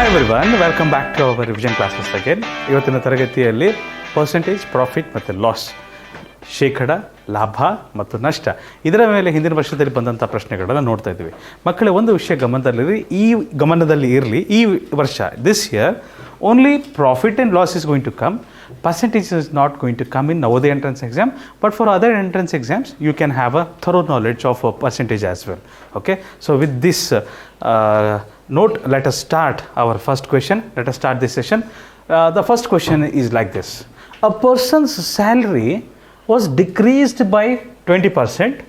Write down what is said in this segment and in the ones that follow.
Hi everyone, welcome back to our revision classes again. ಇವತ್ತಿನ ತರಗತಿಯಲ್ಲಿ percentage, profit ಮತ್ತು loss, ಶೇಕಡ, ಲಾಭ ಮತ್ತು ನಷ್ಟ, ಇದರ ಮೇಲೆ ಹಿಂದಿನ ವರ್ಷದಲ್ಲಿ ಬಂದಂಥ ಪ್ರಶ್ನೆಗಳನ್ನು ನೋಡ್ತಾ ಇದ್ದೀವಿ. ಮಕ್ಕಳೇ, ಒಂದು ವಿಷಯ ಗಮನದಲ್ಲಿ ಇರಲಿ. ಈ ವರ್ಷ, this year, only profit and loss is going to come. Percentage is not going to come in Navodaya entrance exam, but for other entrance exams you can have a thorough knowledge of a percentage as well. Okay, so with this note, let us start our first question. Let us start this session. The first question is like this: a person's salary was decreased by 20%.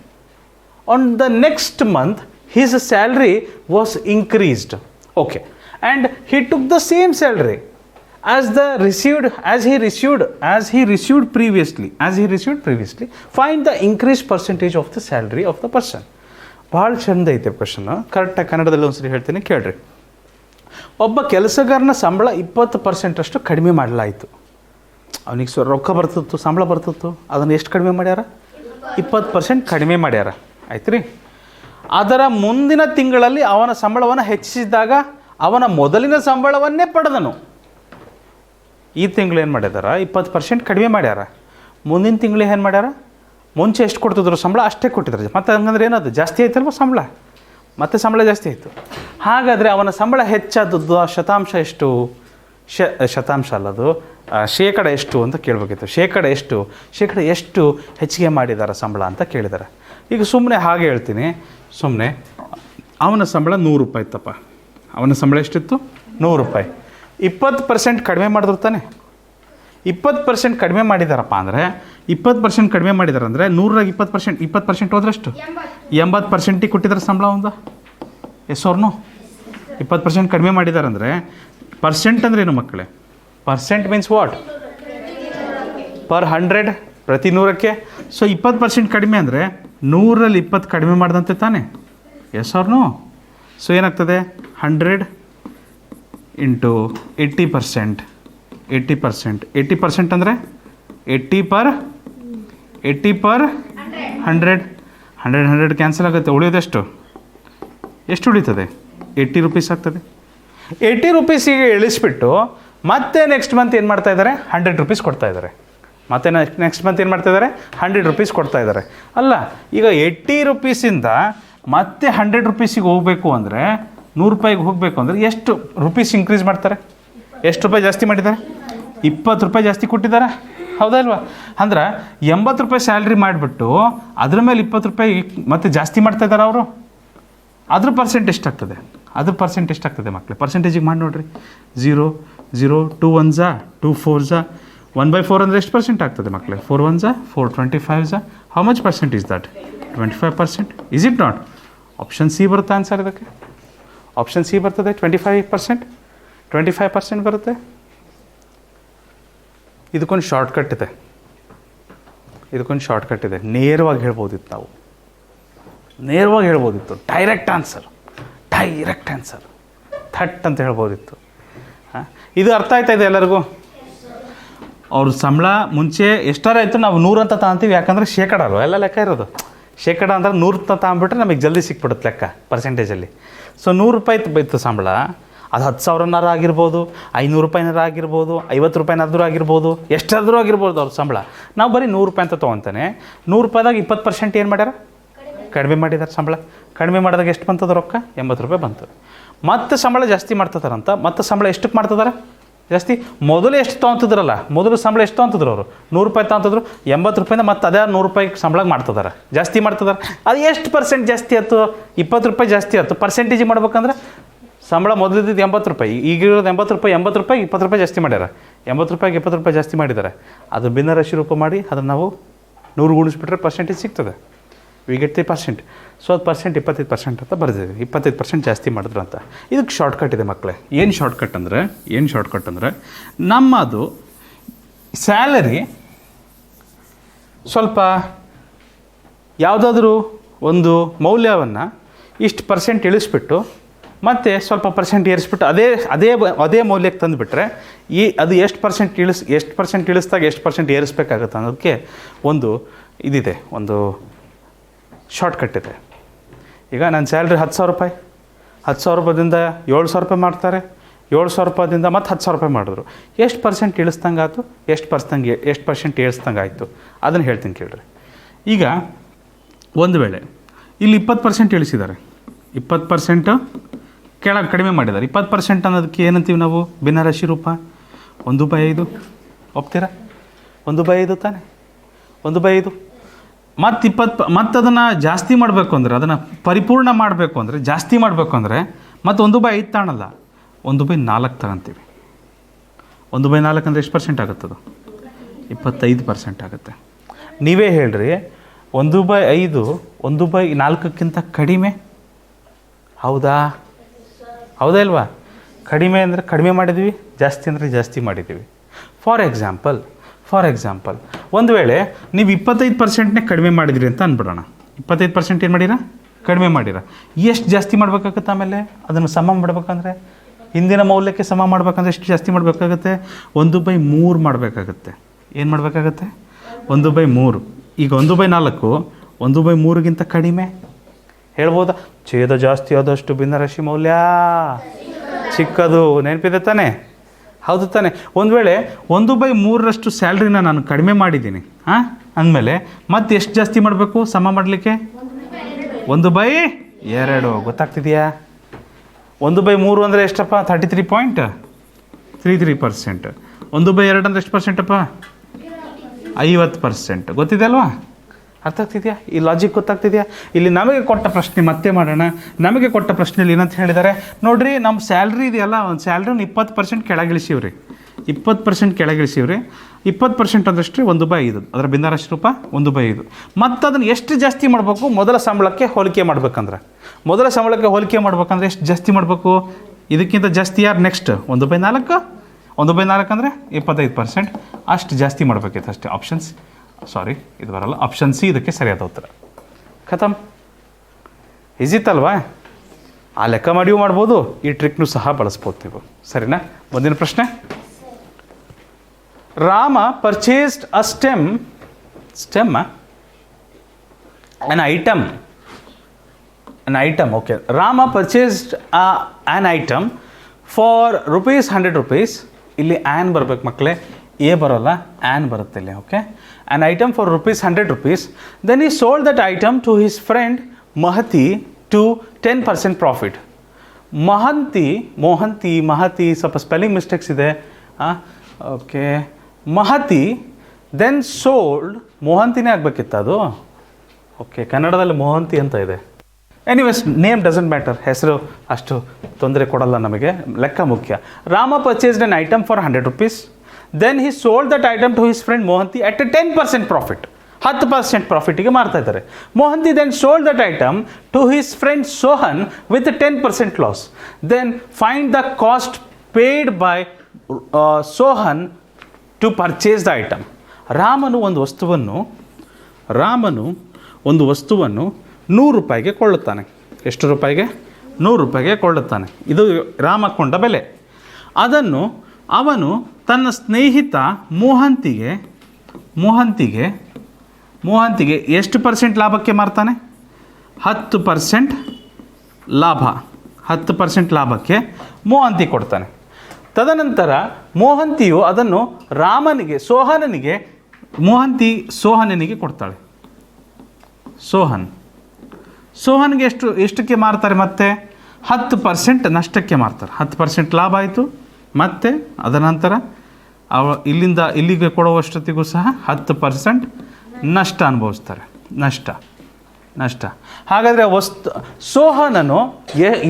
On the next month his salary was increased. Okay, and he took the same salary as he received previously. Find the increased percentage of the salary of the person. ಭಾಳ ಚಂದ ಐತೆ question. ಕರೆಕ್ಟಾಗಿ ಕನ್ನಡದಲ್ಲಿ ಒಂದ್ಸರಿ ಹೇಳ್ತೀನಿ, ಕೇಳ್ರಿ. ಒಬ್ಬ ಕೆಲಸಗಾರನ ಸಂಬಳ 20% ಕಡಿಮೆ ಮಾಡಲಾಯಿತು. ಅವನಿಗೆ ರೊಕ್ಕ ಬರ್ತಿತ್ತು, ಸಂಬಳ ಬರ್ತಿತ್ತು, ಅದನ್ನು ಎಷ್ಟು ಕಡಿಮೆ ಮಾಡ್ಯಾರ? 20% ಕಡಿಮೆ ಮಾಡ್ಯಾರ. ಆಯ್ತು ರೀ. ಅದರ ಮುಂದಿನ ತಿಂಗಳಲ್ಲಿ ಅವನ ಸಂಬಳವನ್ನು ಹೆಚ್ಚಿಸಿದಾಗ ಅವನ ಮೊದಲಿನ ಸಂಬಳವನ್ನೇ ಪಡೆದನು. ಈ ತಿಂಗಳು ಏನು ಮಾಡಿದಾರ? 20% ಕಡಿಮೆ ಮಾಡ್ಯಾರ. ಮುಂದಿನ ತಿಂಗಳು ಏನು ಮಾಡ್ಯಾರ? ಮುಂಚೆ ಎಷ್ಟು ಕೊಡ್ತಿದ್ರು ಸಂಬಳ ಅಷ್ಟೇ ಕೊಟ್ಟಿದ್ದಾರೆ. ಮತ್ತು ಹಂಗಂದ್ರೆ ಏನದು? ಜಾಸ್ತಿ ಆಯ್ತಲ್ವ ಸಂಬಳ, ಮತ್ತು ಸಂಬಳ ಜಾಸ್ತಿ ಆಯಿತು. ಹಾಗಾದರೆ ಅವನ ಸಂಬಳ ಹೆಚ್ಚಾದದ್ದು ಶತಾಂಶ ಎಷ್ಟು? ಶತಾಂಶ ಅಲ್ಲದು, ಶೇಕಡ ಎಷ್ಟು ಅಂತ ಕೇಳಬೇಕಿತ್ತು. ಶೇಕಡ ಎಷ್ಟು ಹೆಚ್ಚಿಗೆ ಮಾಡಿದ್ದಾರೆ ಸಂಬಳ ಅಂತ ಕೇಳಿದ್ದಾರೆ. ಈಗ ಸುಮ್ಮನೆ ಹಾಗೆ ಹೇಳ್ತೀನಿ. ಸುಮ್ಮನೆ ಅವನ ಸಂಬಳ 100 ರೂಪಾಯಿ ಇತ್ತಪ್ಪ. ಅವನ ಸಂಬಳ ಎಷ್ಟಿತ್ತು? 100 ರೂಪಾಯಿ. 20% ಕಡಿಮೆ ಮಾಡಿದ್ರು ತಾನೆ. 20% ಕಡಿಮೆ ಮಾಡಿದಾರಪ್ಪ ಅಂದರೆ 20% ಕಡಿಮೆ ಮಾಡಿದಾರೆ ಅಂದರೆ 100ರಾಗ 20% ಹೋದ್ರೆಷ್ಟು? 80% ಕೊಟ್ಟಿದ್ದಾರೆ ಸಂಬಳ ಒಂದು. ಎಸ್ ಅವ್ರನು 20% ಕಡಿಮೆ ಮಾಡಿದ್ದಾರೆ ಅಂದರೆ ಪರ್ಸೆಂಟ್ ಅಂದ್ರೆ ಏನು ಮಕ್ಕಳೇ? Percent means what? ಪರ್ 100, ಪ್ರತಿ 100ಕ್ಕೆ. ಸೊ 20% ಕಡಿಮೆ ಅಂದರೆ 100ರಲ್ಲಿ 20 ಕಡಿಮೆ ಮಾಡಿದಂತೆ ತಾನೆ. ಎಸ್ ಅವ್ರನು. ಸೊ ಏನಾಗ್ತದೆ? 100 ಇಂಟು 80%. 80% ಅಂದರೆ 80 ಪರ್ 100 ಕ್ಯಾನ್ಸಲ್ ಆಗುತ್ತೆ. ಉಳಿಯೋದೆಷ್ಟು? ಎಷ್ಟು ಉಳಿತದೆ? 80 ರೂಪೀಸ್ ಆಗ್ತದೆ. 80 ರೂಪೀಸಿಗೆ ಇಳಿಸ್ಬಿಟ್ಟು ಮತ್ತೆ ನೆಕ್ಸ್ಟ್ ಮಂತ್ ಏನು ಮಾಡ್ತಾ ಇದ್ದಾರೆ? 100 ರೂಪೀಸ್ ಕೊಡ್ತಾ ಇದ್ದಾರೆ. ಮತ್ತೆ ನೆಕ್ಸ್ಟ್ ಮಂತ್ ಏನು ಮಾಡ್ತಾ ಇದ್ದಾರೆ? 100 ರೂಪೀಸ್ ಕೊಡ್ತಾ ಇದ್ದಾರೆ. ಅಲ್ಲ, ಈಗ 80 ರೂಪೀಸಿಂದ ಮತ್ತೆ 100 ರೂಪೀಸಿಗೆ ಹೋಗಬೇಕು ಅಂದರೆ, 100 ರೂಪಾಯಿಗೆ ಹೋಗಬೇಕು ಅಂದರೆ ಎಷ್ಟು ರೂಪೀಸ್ ಇನ್ಕ್ರೀಸ್ ಮಾಡ್ತಾರೆ? ಎಷ್ಟು ರೂಪಾಯಿ ಜಾಸ್ತಿ ಮಾಡಿದ್ದಾರೆ? 20 ರೂಪಾಯಿ ಜಾಸ್ತಿ ಕೊಟ್ಟಿದ್ದಾರೆ. ಹೌದಾ ಇಲ್ವಾ? ಅಂದ್ರೆ 80 ರೂಪಾಯಿ ಸ್ಯಾಲ್ರಿ ಮಾಡಿಬಿಟ್ಟು ಅದ್ರ ಮೇಲೆ 20 ರೂಪಾಯಿ ಮತ್ತೆ ಜಾಸ್ತಿ ಮಾಡ್ತಾ ಇದ್ದಾರೆ ಅವರು. ಅದ್ರ ಪರ್ಸೆಂಟ್ ಎಷ್ಟಾಗ್ತದೆ? ಮಕ್ಕಳೇ? ಪರ್ಸೆಂಟೇಜಿಗೆ ಮಾಡಿ ನೋಡಿರಿ. 0, 0, 2 1s, 2 4s, 1/4 ಅಂದರೆ ಎಷ್ಟು ಪರ್ಸೆಂಟ್ ಆಗ್ತದೆ ಮಕ್ಕಳೇ? 4 1s, 4 25s. How much percent is that? 25%. Is it not? Option C ಬರುತ್ತೆ ಆನ್ಸರ್ ಇದಕ್ಕೆ. ಆಪ್ಷನ್ ಸಿ ಬರ್ತದೆ. 25% ಬರುತ್ತೆ. ಇದಕ್ಕೊಂದು ಶಾರ್ಟ್ಕಟ್ ಇದೆ. ನೇರವಾಗಿ ಹೇಳ್ಬೋದಿತ್ತು. ಡೈರೆಕ್ಟ್ ಆನ್ಸರ್ ಥಟ್ ಅಂತ ಹೇಳ್ಬೋದಿತ್ತು. ಇದು ಅರ್ಥ ಆಯ್ತಾ ಇದೆ ಎಲ್ಲರಿಗೂ? ಅವ್ರ ಸಂಬಳ ಮುಂಚೆ ಎಷ್ಟಾರಾಯಿತು, ನಾವು 100 ಅಂತ ತಗೊಂತೀವಿ. ಯಾಕಂದರೆ ಶೇಕಡ ಅಲ್ವ ಎಲ್ಲ ಲೆಕ್ಕ ಇರೋದು. ಶೇಕಡ ಅಂದರೆ 100 ಅಂತ ತಗೊಂಬಿಟ್ರೆ ನಮಗೆ ಜಲ್ದಿ ಸಿಕ್ಬಿಡುತ್ತೆ ಲೆಕ್ಕ ಪರ್ಸೆಂಟೇಜಲ್ಲಿ. ಸೊ 100 ರೂಪಾಯಿ ಇತ್ತು ಸಂಬಳ. ಅದು 10,000 ಆಗಿರ್ಬೋದು, 500 ರೂಪಾಯಿನಾರ ಆಗಿರ್ಬೋದು, 50 ರೂಪಾಯಿನಾದ್ರೂ ಆಗಿರ್ಬೋದು, ಎಷ್ಟಾದರೂ ಆಗಿರ್ಬೋದು ಅವ್ರ ಸಂಬಳ. ನಾವು ಬರೀ 100 ರೂಪಾಯಿ ಅಂತ ತೊಗೊತಾನೆ. 100 ರೂಪಾಯಿದಾಗ 20% ಏನು ಮಾಡ್ಯಾರ? ಕಡಿಮೆ ಮಾಡಿದ್ದಾರೆ ಸಂಬಳ. ಕಡಿಮೆ ಮಾಡಿದಾಗ ಎಷ್ಟು ಬಂತದ ರೊಕ್ಕ? 80 ರೂಪಾಯಿ ಬಂತು. ಮತ್ತೆ ಸಂಬಳ ಜಾಸ್ತಿ ಮಾಡ್ತಿದಾರಂತ. ಮತ್ತೆ ಸಂಬಳ ಎಷ್ಟಕ್ಕೆ ಮಾಡ್ತಿದ್ದಾರೆ ಜಾಸ್ತಿ? ಮೊದಲು ಎಷ್ಟು ತೊಗೊತಿದ್ರಲ್ಲ, ಮೊದಲು ಸಂಬಳ ಎಷ್ಟು ತೊಗೊತಿದ್ರು ಅವರು? 100 ರೂಪಾಯಿ ತೊಗೊತಿದ್ರು. 80 ರೂಪಾಯಿಂದ ಮತ್ತೆ ಅದೇ 100 ರೂಪಾಯಿ ಸಂಬಳ ಮಾಡ್ತಿದ್ದಾರೆ, ಜಾಸ್ತಿ ಮಾಡ್ತಿದ್ದಾರೆ. ಅದು ಎಷ್ಟು ಪರ್ಸೆಂಟ್ ಜಾಸ್ತಿ ಆಯ್ತು? 20 ರೂಪಾಯಿ ಜಾಸ್ತಿ ಆಯ್ತು. ಪರ್ಸೆಂಟೇಜ್ ಮಾಡ್ಬೇಕಂದ್ರೆ ಸಂಬಳ ಮೊದಲಿದ್ದು 80 ರೂಪಾಯಿ, ಈಗಿರೋದು 80 ರೂಪಾಯಿ. 80 ರೂಪಾಯಿಗೆ 20 ರೂಪಾಯಿ ಜಾಸ್ತಿ ಮಾಡ್ಯಾರ. 80 ರೂಪಾಯಿಗೆ 20 ರೂಪಾಯಿ ಜಾಸ್ತಿ ಮಾಡಿದ್ದಾರೆ. ಅದು ಭಿನ್ನರಾಶಿ ರೂಪ ಮಾಡಿ ಅದನ್ನು ನಾವು 100 ಗುಣಿಸ್ಬಿಟ್ರೆ ಪರ್ಸೆಂಟೇಜ್ ಸಿಗ್ತದೆ. We get 3%. ಸೊ ಅದು ಪರ್ಸೆಂಟ್ 25% ಅಂತ ಬರೆದಿದ್ದೀವಿ. 25% ಜಾಸ್ತಿ ಮಾಡಿದ್ರು ಅಂತ. ಇದಕ್ಕೆ ಶಾರ್ಟ್ಕಟ್ ಇದೆ ಮಕ್ಕಳೇ. ಏನು ಶಾರ್ಟ್ಕಟ್ ಅಂದರೆ ನಮ್ಮದು ಸ್ಯಾಲರಿ ಸ್ವಲ್ಪ ಯಾವುದಾದ್ರೂ ಒಂದು ಮೌಲ್ಯವನ್ನು ಇಷ್ಟು ಪರ್ಸೆಂಟ್ ಇಳಿಸ್ಬಿಟ್ಟು ಮತ್ತು ಸ್ವಲ್ಪ ಪರ್ಸೆಂಟ್ ಏರಿಸ್ಬಿಟ್ಟು ಅದೇ ಮೌಲ್ಯಕ್ಕೆ ತಂದುಬಿಟ್ರೆ ಅದು ಎಷ್ಟು ಪರ್ಸೆಂಟ್ ಇಳಿಸ್ದಾಗ ಎಷ್ಟು ಪರ್ಸೆಂಟ್ ಏರಿಸ್ಬೇಕಾಗತ್ತೆ ಅನ್ನೋದಕ್ಕೆ ಒಂದು ಇದಿದೆ, ಒಂದು ಶಾರ್ಟ್ಕಟ್ ಇದೆ. ಈಗ ನನ್ನ ಸ್ಯಾಲ್ರಿ 10,000 ರೂಪಾಯಿ, 10,000 ರೂಪಾಯಿಂದ 7,000 ರೂಪಾಯಿ ಮಾಡ್ತಾರೆ, 7,000 ರೂಪಾಯಿಂದ ಮತ್ತು 10,000 ರೂಪಾಯಿ ಮಾಡಿದ್ರು. ಎಷ್ಟು ಪರ್ಸೆಂಟ್ ಇಳಿಸ್ದಂಗೆ ಆಯಿತು, ಎಷ್ಟು ಪರ್ಸೆಂಟ್ ಇಳಿಸ್ದಂಗೆ ಆಯಿತು ಅದನ್ನು ಹೇಳ್ತೀನಿ ಕೇಳ್ರಿ. ಈಗ ಒಂದು ವೇಳೆ ಇಲ್ಲಿ 20% ಇಳಿಸಿದ್ದಾರೆ, 20% ಕೆಳಗೆ ಕಡಿಮೆ ಮಾಡಿದ್ದಾರೆ. 20% ಅನ್ನೋದಕ್ಕೆ ಏನಂತೀವಿ ನಾವು? ಭಿನ್ನರಾಶಿ ರೂಪ 1/5. ಒಪ್ತೀರಾ? 1/5 ತಾನೆ, 1/5. ಮತ್ತು ಅದನ್ನು ಜಾಸ್ತಿ ಮಾಡಬೇಕು ಅಂದರೆ, ಅದನ್ನು ಪರಿಪೂರ್ಣ ಮಾಡಬೇಕು ಅಂದರೆ, ಜಾಸ್ತಿ ಮಾಡಬೇಕು ಅಂದರೆ ಮತ್ತು 1/5 ತಾಣಲ್ಲ, 1/4 ತಗೊಂತೀವಿ. 1/4 ಅಂದರೆ ಎಷ್ಟು ಪರ್ಸೆಂಟ್ ಆಗುತ್ತದು? 25% ಆಗುತ್ತೆ. ನೀವೇ ಹೇಳ್ರಿ, 1/5 1/4ಕ್ಕಿಂತ ಕಡಿಮೆ? ಹೌದಾ ಇಲ್ವಾ? ಕಡಿಮೆ ಅಂದರೆ ಕಡಿಮೆ ಮಾಡಿದ್ವಿ, ಜಾಸ್ತಿ ಅಂದರೆ ಜಾಸ್ತಿ ಮಾಡಿದ್ದೀವಿ. ಫಾರ್ ಎಕ್ಸಾಂಪಲ್ ಒಂದು ವೇಳೆ ನೀವು 25%ನೇ ಕಡಿಮೆ ಮಾಡಿದ್ರಿ ಅಂತ ಅಂದ್ಬಿಡೋಣ. 25% ಏನು ಮಾಡಿರ? ಕಡಿಮೆ ಮಾಡಿರ. ಎಷ್ಟು ಜಾಸ್ತಿ ಮಾಡಬೇಕಾಗುತ್ತೆ? ಆಮೇಲೆ ಅದನ್ನು ಸಮ ಮಾಡಬೇಕಂದ್ರೆ, ಹಿಂದಿನ ಮೌಲ್ಯಕ್ಕೆ ಸಮ ಮಾಡಬೇಕಂದ್ರೆ ಎಷ್ಟು ಜಾಸ್ತಿ ಮಾಡಬೇಕಾಗತ್ತೆ? 1/3 ಮಾಡಬೇಕಾಗತ್ತೆ. ಏನು ಮಾಡಬೇಕಾಗತ್ತೆ? 1/3. ಈಗ 1/4 1/3ಗಿಂತ ಕಡಿಮೆ ಹೇಳ್ಬೋದಾ? ಛೇದ ಜಾಸ್ತಿ ಆದಷ್ಟು ಭಿನ್ನರಾಶಿ ಮೌಲ್ಯ ಚಿಕ್ಕದು. ನೆನಪಿದೆ ತಾನೆ? ಹೌದು ತಾನೆ? ಒಂದು ವೇಳೆ 1/3ರಷ್ಟು ಸ್ಯಾಲ್ರಿನ ನಾನು ಕಡಿಮೆ ಮಾಡಿದ್ದೀನಿ ಅಂದಮೇಲೆ ಮತ್ತೆ ಎಷ್ಟು ಜಾಸ್ತಿ ಮಾಡಬೇಕು ಸಮ ಮಾಡಲಿಕ್ಕೆ? 1/2. ಗೊತ್ತಾಗ್ತಿದೆಯಾ? 1/3 ಅಂದರೆ ಎಷ್ಟಪ್ಪ? 33.33%. 1/2 ಅಂದರೆ ಎಷ್ಟು ಪರ್ಸೆಂಟಪ್ಪ? 50%. ಗೊತ್ತಿದೆ ಅಲ್ವಾ? ಅರ್ಥ ಆಗ್ತಿದೆಯಾ? ಈ ಲಾಜಿಕ್ ಗೊತ್ತಾಗ್ತಿದೆಯಾ? ಇಲ್ಲಿ ನಮಗೆ ಕೊಟ್ಟ ಪ್ರಶ್ನೆ ಮತ್ತೆ ಮಾಡೋಣ. ನಮಗೆ ಕೊಟ್ಟ ಪ್ರಶ್ನೆಯಲ್ಲಿ ಏನಂತ ಹೇಳಿದ್ದಾರೆ ನೋಡ್ರಿ, ನಮ್ಮ ಸ್ಯಾಲ್ರಿ ಇದೆಯಲ್ಲ, ಒಂದು ಸ್ಯಾಲ್ರಿನ 20% ಕೆಳಗಿಳಿಸಿವ್ರಿ. 20% ಕೆಳಗಿಳಿಸಿವ್ರಿ. 20% ಅಂದಷ್ಟು 1/5, ಅದರ ಭಿನ್ನರಾಶಿ ರೂಪ 1/5. ಮತ್ತು ಅದನ್ನು ಎಷ್ಟು ಜಾಸ್ತಿ ಮಾಡಬೇಕು? ಮೊದಲ ಸಂಬಳಕ್ಕೆ ಹೋಲಿಕೆ ಮಾಡ್ಬೇಕಂದ್ರೆ ಎಷ್ಟು ಜಾಸ್ತಿ ಮಾಡಬೇಕು? ಇದಕ್ಕಿಂತ ಜಾಸ್ತಿ ಯಾರು? ನೆಕ್ಸ್ಟ್ 1/4. 1/4 ಅಂದರೆ 25%. ಅಷ್ಟು ಜಾಸ್ತಿ ಮಾಡಬೇಕಿತ್ತು ಅಷ್ಟೇ. ಇದು ಬರಲ್ಲ. ಆಪ್ಷನ್ ಸಿ ಇದಕ್ಕೆ ಸರಿಯಾದ ಉತ್ತರ. ಖತಮ್. ಈಜಿತ್ತಲ್ವಾ? ಆ ಲೆಕ್ಕ ಮಾಡಿಯೂ ಮಾಡ್ಬೋದು, ಈ ಟ್ರಿಕ್ನು ಸಹ ಬಳಸ್ಬೋದು ನೀವು. ಸರಿನಾ? ಮುಂದಿನ ಪ್ರಶ್ನೆ. Rama purchased a stem an item. Okay. Rama purchased an item for ₹100. ಇಲ್ಲಿ ಆ್ಯನ್ ಬರ್ಬೇಕು ಮಕ್ಕಳೇ, ಎ ಬರೋಲ್ಲ, ಆ್ಯನ್ ಬರುತ್ತೆ ಇಲ್ಲಿ. Okay. An item for ₹100. Then he sold that item to his friend Mahati to 10% profit. ಮಹತಿ ಸ್ವಲ್ಪ ಸ್ಪೆಲ್ಲಿಂಗ್ ಮಿಸ್ಟೇಕ್ಸ್ ಇದೆ. Okay. ಮಹತಿ then sold, ಮೋಹಂತಿನೇ ಆಗಬೇಕಿತ್ತು ಅದು. ಓಕೆ, ಕನ್ನಡದಲ್ಲಿ ಮೋಹಂತಿ ಅಂತ ಇದೆ. ಎನಿವೇಸ್, ನೇಮ್ ಡಸಂಟ್ ಮ್ಯಾಟರ್, ಹೆಸರು ಅಷ್ಟು ತೊಂದರೆ ಕೊಡಲ್ಲ ನಮಗೆ, ಲೆಕ್ಕ ಮುಖ್ಯ. Rama purchased an item for ₹100. Then he sold that item to his friend Mohanty at 10% profit. 10% ಪ್ರಾಫಿಟಿಗೆ ಮಾರ್ತಾ ಇದ್ದಾರೆ. Mohanty then sold that item to his friend Sohan with 10% loss. Then find the cost paid by Sohan to purchase the item. ರಾಮನು ಒಂದು ವಸ್ತುವನ್ನು ₹100 ಕೊಳ್ಳುತ್ತಾನೆ. ಎಷ್ಟು ರೂಪಾಯಿಗೆ? ₹100 ಕೊಳ್ಳುತ್ತಾನೆ. ಇದು ರಾಮ ಕೊಂಡ ಬೆಲೆ. ಅದನ್ನು ಅವನು ತನ್ನ ಸ್ನೇಹಿತ ಮೋಹಂತಿಗೆ ಎಷ್ಟು ಪರ್ಸೆಂಟ್ ಲಾಭಕ್ಕೆ ಮಾರ್ತಾನೆ? 10% ಲಾಭ. 10% ಲಾಭಕ್ಕೆ ಮೋಹಂತಿ ಕೊಡ್ತಾನೆ. ತದನಂತರ ಮೋಹಂತಿಯು ಅದನ್ನು ಸೋಹನನಿಗೆ ಕೊಡ್ತಾಳೆ. ಸೋಹನ್ಗೆ ಎಷ್ಟಕ್ಕೆ ಮಾರ್ತಾರೆ? ಮತ್ತೆ 10% ನಷ್ಟಕ್ಕೆ ಮಾರ್ತಾರೆ. 10% ಲಾಭ ಆಯಿತು. ಮತ್ತು ಅದರ ನಂತರ ಇಲ್ಲಿಂದ ಇಲ್ಲಿಗೆ ಕೊಡುವಷ್ಟೊತ್ತಿಗೂ ಸಹ 10% ನಷ್ಟ ಅನುಭವಿಸ್ತಾರೆ. ನಷ್ಟ. ಹಾಗಾದರೆ ಸೋಹನನು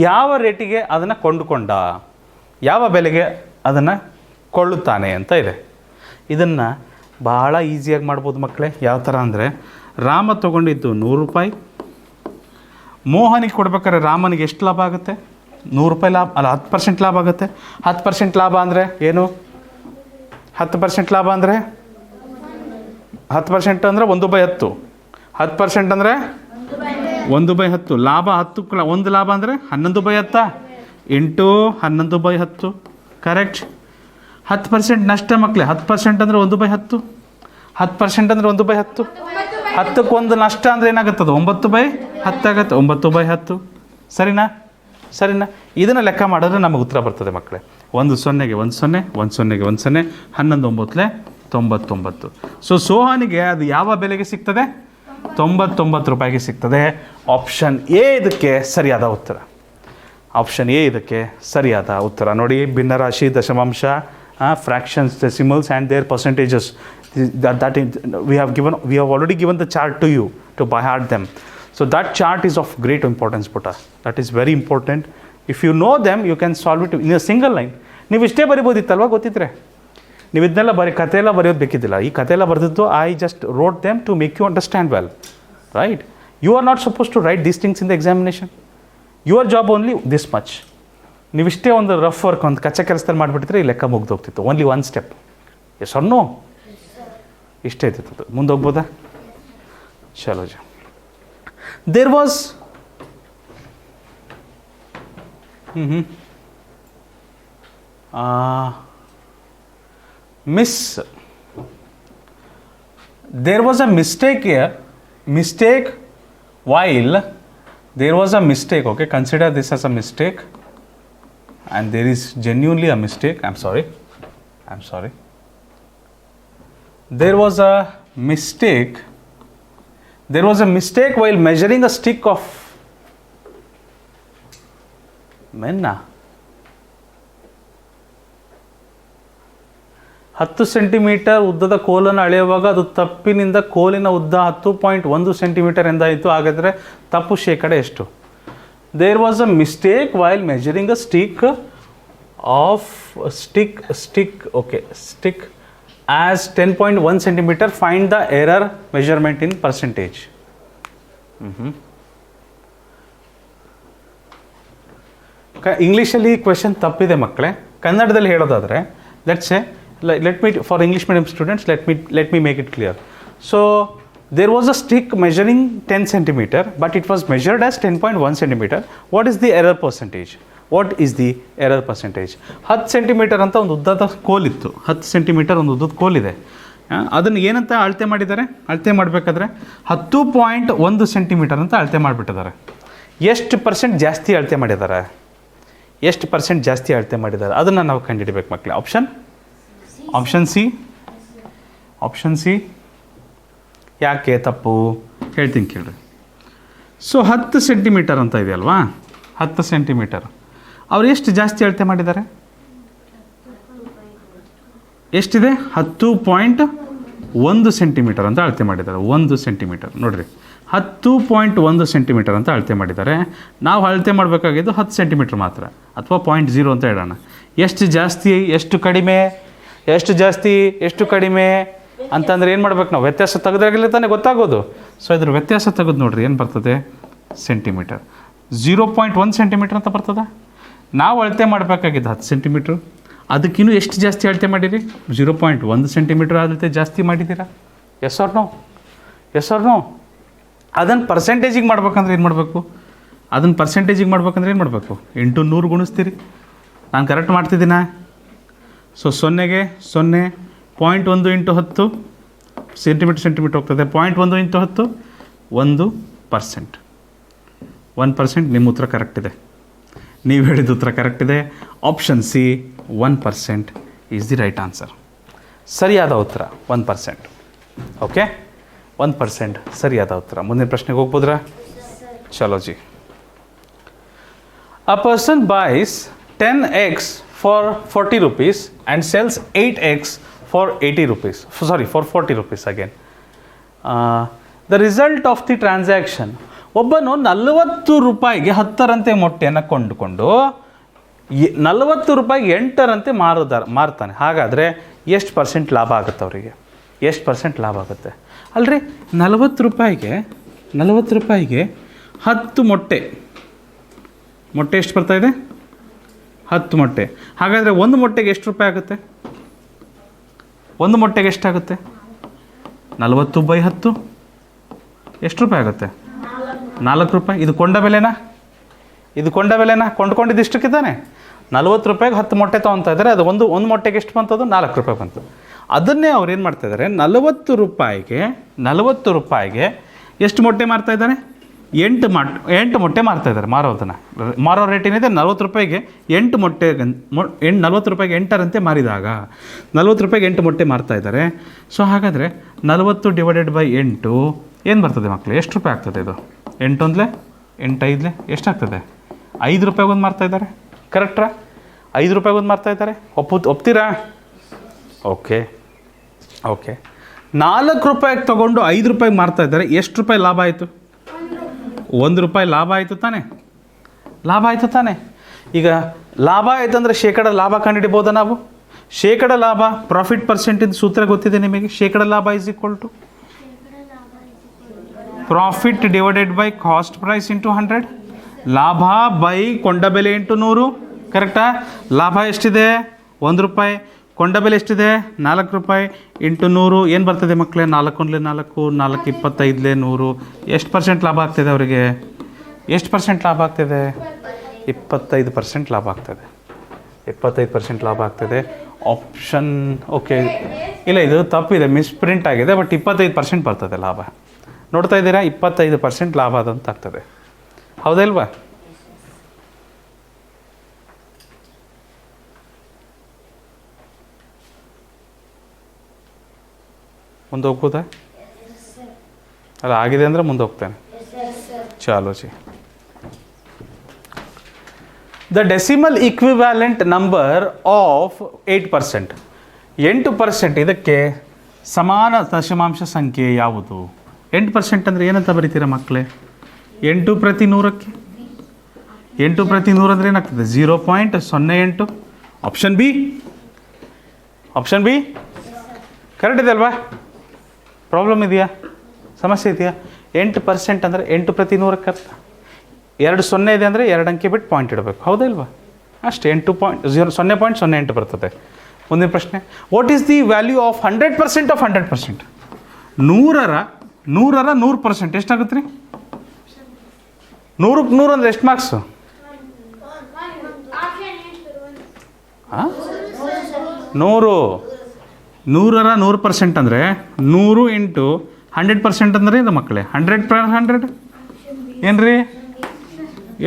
ಯಾವ ರೇಟಿಗೆ ಅದನ್ನು ಕೊಂಡುಕೊಂಡ, ಯಾವ ಬೆಲೆಗೆ ಅದನ್ನು ಕೊಳ್ಳುತ್ತಾನೆ ಅಂತ ಇದೆ. ಇದನ್ನು ಭಾಳ ಈಸಿಯಾಗಿ ಮಾಡ್ಬೋದು ಮಕ್ಕಳೇ. ಯಾವ ಥರ ಅಂದರೆ, ರಾಮ ತೊಗೊಂಡಿದ್ದು ₹100. ಮೋಹನಿಗೆ ಕೊಡ್ಬೇಕಾದ್ರೆ ರಾಮನಿಗೆ ಎಷ್ಟು ಲಾಭ ಆಗುತ್ತೆ? ₹100 ಲಾಭ ಅಲ್ಲ, 10% ಲಾಭ ಆಗುತ್ತೆ. 10% ಲಾಭ ಅಂದರೆ ಏನು? 10% ಲಾಭ ಅಂದರೆ 10% ಅಂದರೆ 1/10. 10% ಅಂದರೆ 1/10. ಲಾಭ 10 ಒಂದು ಲಾಭ ಅಂದರೆ 11/10 ಇಂಟು 11/10. ಕರೆಕ್ಟ್. 10% ನಷ್ಟ ಮಕ್ಕಳೇ. 10% ಅಂದರೆ 1/10. 10% ಅಂದರೆ 1/10. 10ಕ್ಕೆ ಒಂದು ನಷ್ಟ ಅಂದರೆ ಏನಾಗುತ್ತದೆ? 9/10 ಆಗುತ್ತೆ. 9/10. ಸರಿನಾ? ಸರಿನಾ? ಇದನ್ನು ಲೆಕ್ಕ ಮಾಡಿದ್ರೆ ನಮಗೆ ಉತ್ತರ ಬರ್ತದೆ ಮಕ್ಕಳೇ. 1 0ಗೆ 1 0, 1 0ಗೆ 1 0, 11 99. ಸೊ ಸೋಹನಿಗೆ ಅದು ಯಾವ ಬೆಲೆಗೆ ಸಿಗ್ತದೆ? 99 ರೂಪಾಯಿಗೆ ಸಿಗ್ತದೆ. ಆಪ್ಷನ್ ಎ ಇದಕ್ಕೆ ಸರಿಯಾದ ಉತ್ತರ. ಆಪ್ಷನ್ ಎ ಇದಕ್ಕೆ ಸರಿಯಾದ ಉತ್ತರ. ನೋಡಿ, ಭಿನ್ನರಾಶಿ, ದಶಮಾಂಶ, fractions, decimals and there percentages. We have already given the chart to you to by heart them. So that chart is of great importance, Putta. That is very important. If you know them, you can solve it in a single line. ನೀವು ಇಷ್ಟೇ ಬರಿಬೋದಿತ್ತಲ್ವ ಗೊತ್ತಿದ್ರೆ? ನೀವು ಇದನ್ನೆಲ್ಲ ಕಥೆ ಎಲ್ಲ ಬರೆಯೋದು ಬೇಕಿದ್ದಿಲ್ಲ. ಈ ಕಥೆ ಎಲ್ಲ ಬರೆದಿದ್ದು I just wrote them to make you understand well, right? You are not suppose to write these things in the examination. Your job only this much. ನೀವಿಷ್ಟೇ ಒಂದು ರಫ್ ವರ್ಕ್, ಒಂದು ಕಚ್ಚಾ ಕೆಲಸದಲ್ಲಿ ಮಾಡಿಬಿಟ್ಟಿದ್ರೆ ಈ ಲೆಕ್ಕ ಮುಗ್ದೋಗ್ತಿತ್ತು. Only one step. Yes or no? ಇಷ್ಟೇ ಇರ್ತಿತ್ತು. ಮುಂದೆ ಹೋಗ್ಬೋದಾ? ಚಲೋ ಜಿ. There was there was a mistake here. Mistake while there was a mistake, okay? Consider this as a mistake, and there is genuinely a mistake. I'm sorry. There was a mistake. There was a mistake while measuring a stick of menna. 10 centimetre ಉದ್ದದ ಕೋಲನ್ನು ಅಳೆಯುವಾಗ ಅದು ತಪ್ಪಿನಿಂದ ಕೋಲಿನ ಉದ್ದ 10.1 centimetre ಎಂದಾಯಿತು. ಹಾಗಾದರೆ ತಪ್ಪು ಶೇಕಡ ಎಷ್ಟು? There was a mistake while measuring a stick as 10.1 centimetre. Find the error measurement in percentage. ಇಂಗ್ಲೀಷಲ್ಲಿ question ತಪ್ಪಿದೆ ಮಕ್ಕಳೇ. ಕನ್ನಡದಲ್ಲಿ ಹೇಳೋದಾದರೆ let's say, let me, for English medium students, let me make it clear. So there was a stick measuring 10 centimeter, but it was measured as 10.1 centimeter. What is the error percentage? 10 centimetre ಅಂತ ಒಂದು ಉದ್ದದ ಕೋಲಿತ್ತು. 10 centimetre ಒಂದು ಉದ್ದದ ಕೋಲಿದೆ. ಅದನ್ನು ಏನಂತ ಅಳತೆ ಮಾಡಿದ್ದಾರೆ? ಅಳತೆ ಮಾಡಬೇಕಾದ್ರೆ 10.1 ಸೆಂಟಿಮೀಟರ್ ಅಂತ ಅಳತೆ ಮಾಡಿಬಿಟ್ಟಿದ್ದಾರೆ. ಎಷ್ಟು ಪರ್ಸೆಂಟ್ ಜಾಸ್ತಿ ಅಳತೆ ಮಾಡಿದ್ದಾರೆ? ಅದನ್ನು ನಾವು ಕಂಡುಹಿಡಬೇಕು ಮಕ್ಕಳೇ. Option C. ಯಾಕೆ ತಪ್ಪು ಹೇಳ್ತೀನಿ ಕೇಳಿ. ಸೊ 10 ಸೆಂಟಿಮೀಟರ್ ಅಂತ ಇದೆಯಲ್ವಾ? 10 ಸೆಂಟಿಮೀಟರ್ ಅವ್ರು ಎಷ್ಟು ಜಾಸ್ತಿ ಅಳತೆ ಮಾಡಿದ್ದಾರೆ? ಎಷ್ಟಿದೆ? 10.1 ಸೆಂಟಿಮೀಟರ್ ಅಂತ ಅಳತೆ ಮಾಡಿದ್ದಾರೆ. 1 ಸೆಂಟಿಮೀಟರ್ ನೋಡಿರಿ, 10.1 ಸೆಂಟಿಮೀಟರ್ ಅಂತ ಅಳತೆ ಮಾಡಿದ್ದಾರೆ. ನಾವು ಅಳತೆ ಮಾಡಬೇಕಾಗಿದ್ದು 10 ಸೆಂಟಿಮೀಟರ್ ಮಾತ್ರ, ಅಥವಾ 0.0 ಅಂತ ಹೇಳೋಣ. ಎಷ್ಟು ಜಾಸ್ತಿ ಎಷ್ಟು ಕಡಿಮೆ ಅಂತಂದ್ರೆ ಏನು ಮಾಡ್ಬೇಕು ನಾವು? ವ್ಯತ್ಯಾಸ ತೆಗೆದಾಗಲೇ ತಾನೇ ಗೊತ್ತಾಗೋದು. ಸೊ ಇದ್ರ ವ್ಯತ್ಯಾಸ ತೆಗೆದು ನೋಡ್ರಿ, ಏನು ಬರ್ತದೆ? ಸೆಂಟಿಮೀಟರ್. 0.1 ಸೆಂಟಿಮೀಟರ್ ಅಂತ ಬರ್ತದೆ. ನಾವು ಅಳತೆ ಮಾಡಬೇಕಾಗಿದ್ದು 10 ಸೆಂಟಿಮೀಟ್ರು. ಅದಕ್ಕಿನ್ನೂ ಎಷ್ಟು ಜಾಸ್ತಿ ಅಳತೆ ಮಾಡಿರಿ? 0.1 ಸೆಂಟಿಮೀಟ್ರ್ ಅಳತೆ ಜಾಸ್ತಿ ಮಾಡಿದ್ದೀರಾ? Yes or no? ಅದನ್ನು ಪರ್ಸೆಂಟೇಜಿಗೆ ಮಾಡ್ಬೇಕಂದ್ರೆ ಏನು ಮಾಡಬೇಕು? 8 100 ಗುಣಿಸ್ತೀರಿ. ನಾನು ಕರೆಕ್ಟ್ ಮಾಡ್ತಿದ್ದೀನಾ? ಸೊ 0ಗೆ 0, 0.1 ಇಂಟು 10 ಸೆಂಟಿಮೀಟ್ರ್ ಹೋಗ್ತದೆ. 0.1 ಇಂಟು 10 1%. 1%. ನಿಮ್ಮ ಉತ್ತರ ಕರೆಕ್ಟ್ ಇದೆ. ನೀವು ಹೇಳಿದ ಉತ್ತರ ಕರೆಕ್ಟ್ ಇದೆ. Option C 1% is the right answer. ಸರಿಯಾದ ಉತ್ತರ 1%. ಓಕೆ, 1% ಸರಿಯಾದ ಉತ್ತರ. ಮುಂದಿನ ಪ್ರಶ್ನೆಗೆ ಹೋಗ್ಬೋದ್ರಾ? ಚಲೋ G. A person boys 10 eggs for 40 rupees and sells 8 eggs for 80 rupees. Sorry, for 40 rupees again. The result of the transaction. ಒಬ್ಬನು 40 ರೂಪಾಯಿಗೆ 10ರಂತೆ ಮೊಟ್ಟೆಯನ್ನು ಕೊಂಡುಕೊಂಡು 40 ರೂಪಾಯಿಗೆ 8ರಂತೆ ಮಾರ್ತಾನೆ. ಹಾಗಾದರೆ ಎಷ್ಟು ಪರ್ಸೆಂಟ್ ಲಾಭ ಆಗುತ್ತೆ ಅವರಿಗೆ? ಅಲ್ರಿ, 40 ರೂಪಾಯಿಗೆ 10 ಮೊಟ್ಟೆ ಎಷ್ಟು ಬರ್ತಾ ಇದೆ? 10 ಮೊಟ್ಟೆ. ಹಾಗಾದರೆ ಒಂದು ಮೊಟ್ಟೆಗೆ ಎಷ್ಟು ರೂಪಾಯಿ ಆಗುತ್ತೆ? ಒಂದು ಮೊಟ್ಟೆಗೆ ಎಷ್ಟಾಗುತ್ತೆ? 40/10 ಎಷ್ಟು ರೂಪಾಯಿ ಆಗುತ್ತೆ? 4 ರೂಪಾಯಿ. ಇದು ಕೊಂಡ ಬೆಲೆನಾ? ಕೊಂಡ್ಕೊಂಡಿದ್ದು ಇಷ್ಟಕ್ಕೆ ತಾನೆ? 40 ರೂಪಾಯಿಗೆ 10 ಮೊಟ್ಟೆ ತೊಗೊತಾ ಇದ್ದಾರೆ. ಅದು ಒಂದು ಮೊಟ್ಟೆಗೆ ಎಷ್ಟು ಬಂತದು? 4 ರೂಪಾಯಿ ಬಂತು. ಅದನ್ನೇ ಅವ್ರು ಏನು ಮಾಡ್ತಾ ಇದ್ದಾರೆ? 40 ರೂಪಾಯಿಗೆ ಎಷ್ಟು ಮೊಟ್ಟೆ ಮಾರ್ತಾ ಇದ್ದಾರೆ? ಎಂಟು ಮೊಟ್ಟೆ ಮಾರ್ತಾಯಿದ್ದಾರೆ. ಮಾರೋ ರೇಟ್ ಏನಿದೆ 40 ರೂಪಾಯಿಗೆ 8 ಮೊಟ್ಟೆ 40 ರೂಪಾಯಿಗೆ 8ರಂತೆ ಮಾರಿದಾಗ 40 ರೂಪಾಯಿಗೆ 8 ಮೊಟ್ಟೆ ಮಾರ್ತಾಯಿದ್ದಾರೆ. ಸೊ ಹಾಗಾದರೆ 40 ಡಿವೈಡೆಡ್ ಬೈ 8 ಏನು ಬರ್ತದೆ ಮಕ್ಕಳು? ಎಷ್ಟು ರೂಪಾಯಿ ಆಗ್ತದೆ ಇದು? 8 ಒಂದಲೇ 8 ಐದಲೇ ಎಷ್ಟಾಗ್ತದೆ? 5 ರೂಪಾಯಿಗೊಂದು ಮಾರ್ತಾಯಿದ್ದಾರೆ. ಕರೆಕ್ಟ್ರಾ? 5 ರೂಪಾಯಿಗೊಂದು ಮಾರ್ತಾಯಿದ್ದಾರೆ. ಒಪ್ತೀರಾ? ಓಕೆ 4 ರೂಪಾಯಿಗೆ ತೊಗೊಂಡು 5 ರೂಪಾಯಿಗೆ ಮಾರ್ತಾಯಿದ್ದಾರೆ. ಎಷ್ಟು ರೂಪಾಯಿ ಲಾಭ ಆಯಿತು? 1 ರೂಪಾಯಿ ಲಾಭ ಆಯಿತು ತಾನೇ. ಈಗ ಲಾಭ ಆಯಿತು ಅಂದರೆ ಶೇಕಡ ಲಾಭ ಕಂಡುಹಿಡಿಬೋದಾ ನಾವು? ಶೇಕಡ ಲಾಭ ಪ್ರಾಫಿಟ್ ಪರ್ಸೆಂಟಿಂದ ಸೂತ್ರ ಗೊತ್ತಿದೆ ನಿಮಗೆ. ಶೇಕಡ ಲಾಭ is equal to profit divided by cost price into 100. ಲಾಭ ಬೈ ಕೊಂಡ ಬೆಲೆ ಇಂಟು 100. ಕರೆಕ್ಟಾ? ಲಾಭ ಎಷ್ಟಿದೆ? 1 ರೂಪಾಯಿ. ಕೊಂಡ ಬೆಲೆ ಎಷ್ಟಿದೆ? 4 ರೂಪಾಯಿ ಇಂಟು 100 ಏನು ಬರ್ತದೆ ಮಕ್ಕಳೇ? 4 1 4 4 25 100. ಎಷ್ಟು ಪರ್ಸೆಂಟ್ ಲಾಭ ಆಗ್ತದೆ ಅವರಿಗೆ? ಎಷ್ಟು ಪರ್ಸೆಂಟ್ ಲಾಭ ಆಗ್ತದೆ? 25% ಲಾಭ ಆಗ್ತದೆ. 25% ಲಾಭ ಆಗ್ತದೆ. ಆಪ್ಷನ್ ಓಕೆ ಇಲ್ಲ, ಇದು ತಪ್ಪಿದೆ, ಮಿಸ್ಪ್ರಿಂಟ್ ಆಗಿದೆ. ಬಟ್ 25% ಬರ್ತದೆ ಲಾಭ. ನೋಡ್ತಾ ಇದ್ದೀರಾ? 25% ಲಾಭ ಅದಂತ ಆಗ್ತದೆ. ಹೌದಲ್ವಾ? ಮುಂದೆ ಹೋಗ್ಬೋದಾ? ಅಲ್ಲ ಆಗಿದೆ ಅಂದರೆ ಮುಂದೆ ಹೋಗ್ತೇನೆ. ಚಾಲೋ ಜಿ. The decimal equivalent number of 8%. 8% ಇದಕ್ಕೆ ಸಮಾನ ದಶಮಾಂಶ ಸಂಖ್ಯೆ ಯಾವುದು? 8% ಅಂದರೆ ಏನಂತ ಬರೀತೀರಾ ಮಕ್ಕಳೇ? 8 ಪ್ರತಿ 100ಕ್ಕೆ 8 ಪ್ರತಿ 100 ಅಂದರೆ ಏನಾಗ್ತದೆ? 0.08. ಆಪ್ಷನ್ ಬಿ ಕರೆಕ್ಟ್ ಇದೆ ಅಲ್ವಾ? ಪ್ರಾಬ್ಲಮ್ ಇದೆಯಾ? ಸಮಸ್ಯೆ ಇದೆಯಾ? 8% ಅಂದರೆ 8 ಪ್ರತಿ 100ಕ್ಕೆ ಅರ್ಥ. 2 0 ಇದೆ ಅಂದರೆ 2 ಅಂಕೆ ಬಿಟ್ಟು ಪಾಯಿಂಟ್ ಇಡಬೇಕು. ಹೌದಾ ಇಲ್ವಾ? ಅಷ್ಟೇ. 0.08 ಬರ್ತದೆ. ಮುಂದಿನ ಪ್ರಶ್ನೆ, what is the value of 100% of 100%? 100ರ 100% ಎಷ್ಟಾಗುತ್ತೆ ರೀ? 100ಕ್ಕೆ 100 ಅಂದರೆ ಎಷ್ಟು ಮಾರ್ಕ್ಸು? 100ರ 100% ಅಂದರೆ 100 ಇಂಟು 100% ಅಂದರೆ ಇದು ಮಕ್ಕಳೇ 100 + 100 ಏನು ರೀ?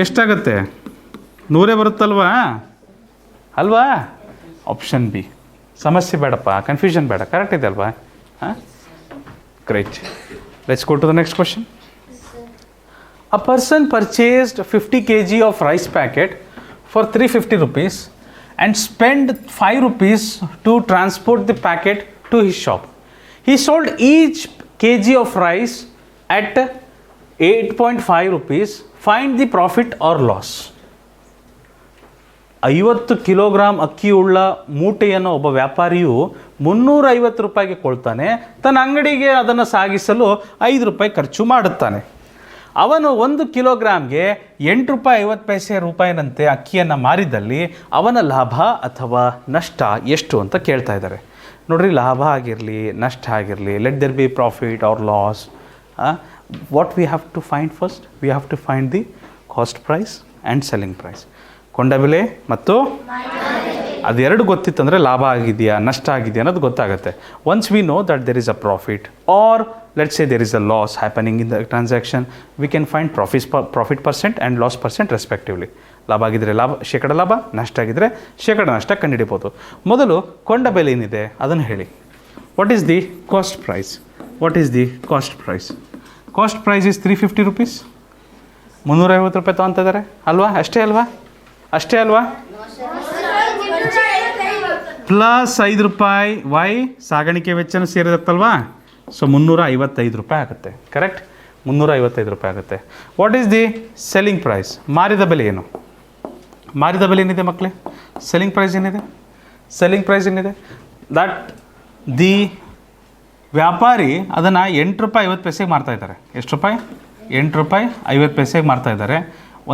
ಎಷ್ಟಾಗುತ್ತೆ? 100 ಬರುತ್ತಲ್ವಾ? ಅಲ್ವಾ? Option B. ಸಮಸ್ಯೆ ಬೇಡಪ್ಪ, ಕನ್ಫ್ಯೂಷನ್ ಬೇಡ. ಕರೆಕ್ಟ್ ಇದೆ ಅಲ್ವಾ? ಹಾಂ, great. Let's go to the next question. A person purchased 50 kg of rice packet for 350 rupees and spent 5 rupees to transport the packet to his shop. He sold each kg of rice at 8.5 rupees. Find the profit or loss. 50 kilogram ಅಕ್ಕಿ ಉಳ್ಳ ಮೂಟೆಯನ್ನು ಒಬ್ಬ ವ್ಯಾಪಾರಿಯು 350 ರೂಪಾಯಿಗೆ ಕೊಳ್ತಾನೆ. ತನ್ನ ಅಂಗಡಿಗೆ ಅದನ್ನು ಸಾಗಿಸಲು 5 ರೂಪಾಯಿ ಖರ್ಚು ಮಾಡುತ್ತಾನೆ. ಅವನು 1 ಕಿಲೋಗ್ರಾಮ್ಗೆ 8 ರೂಪಾಯಿನಂತೆ ಅಕ್ಕಿಯನ್ನು ಮಾರಿದಲ್ಲಿ ಅವನ ಲಾಭ ಅಥವಾ ನಷ್ಟ ಎಷ್ಟು ಅಂತ ಕೇಳ್ತಾ ಇದ್ದಾರೆ. ನೋಡ್ರಿ, ಲಾಭ ಆಗಿರಲಿ ನಷ್ಟ ಆಗಿರಲಿ, let there be profit or loss. What we have to find first? We have to find the cost price and selling price. ಕೊಂಡ ಬೆಲೆ ಮತ್ತು ಅದೆರಡು ಗೊತ್ತಿತ್ತಂದರೆ ಲಾಭ ಆಗಿದೆಯಾ ನಷ್ಟ ಆಗಿದೆಯಾ ಅನ್ನೋದು ಗೊತ್ತಾಗುತ್ತೆ. Once we know that there is a profit or let's say there is a loss happening in the transaction, we can find profit percent and loss percent respectively. ಲಾಭ ಆಗಿದ್ರೆ ಲಾಭ ಶೇಕಡ ಲಾಭ, ನಷ್ಟ ಆಗಿದ್ರೆ ಶೇಕಡ ನಷ್ಟ ಕಂಡುಹಿಡಿಬೋದು. ಮೊದಲು ಕೊಂಡ ಬೆಲೆ ಏನಿದೆ ಅದನ್ನು ಹೇಳಿ. What is the cost price? Cost price is 350 rupees. 350 ರೂಪಾಯಿ ತೊಗೊತಾ ಇದ್ದಾರೆ ಅಲ್ವಾ? ಅಷ್ಟೇ ಅಲ್ವಾ? ಪ್ಲಸ್ 5 ರೂಪಾಯಿ ವೈ ಸಾಗಾಣಿಕೆ ವೆಚ್ಚನೂ ಸೇರಿದತ್ತಲ್ವಾ? ಸೊ 355 ರೂಪಾಯಿ ಆಗುತ್ತೆ. ಕರೆಕ್ಟ್? 355 ರೂಪಾಯಿ ಆಗುತ್ತೆ. What is the selling price? ಮಾರಿದ ಬೆಲೆ ಏನಿದೆ ಮಕ್ಕಳೇ? ಸೆಲ್ಲಿಂಗ್ ಪ್ರೈಸ್ ಏನಿದೆ? ದಟ್ ದಿ ವ್ಯಾಪಾರಿ ಅದನ್ನು 8 ರೂಪಾಯಿ 50 ಪೈಸೆಗೆ ಮಾರ್ತಾ ಇದ್ದಾರೆ. ಎಷ್ಟು ರೂಪಾಯಿ? 8 ರೂಪಾಯಿ 50 ಪೈಸೆಗೆ ಮಾರ್ತಾ ಇದ್ದಾರೆ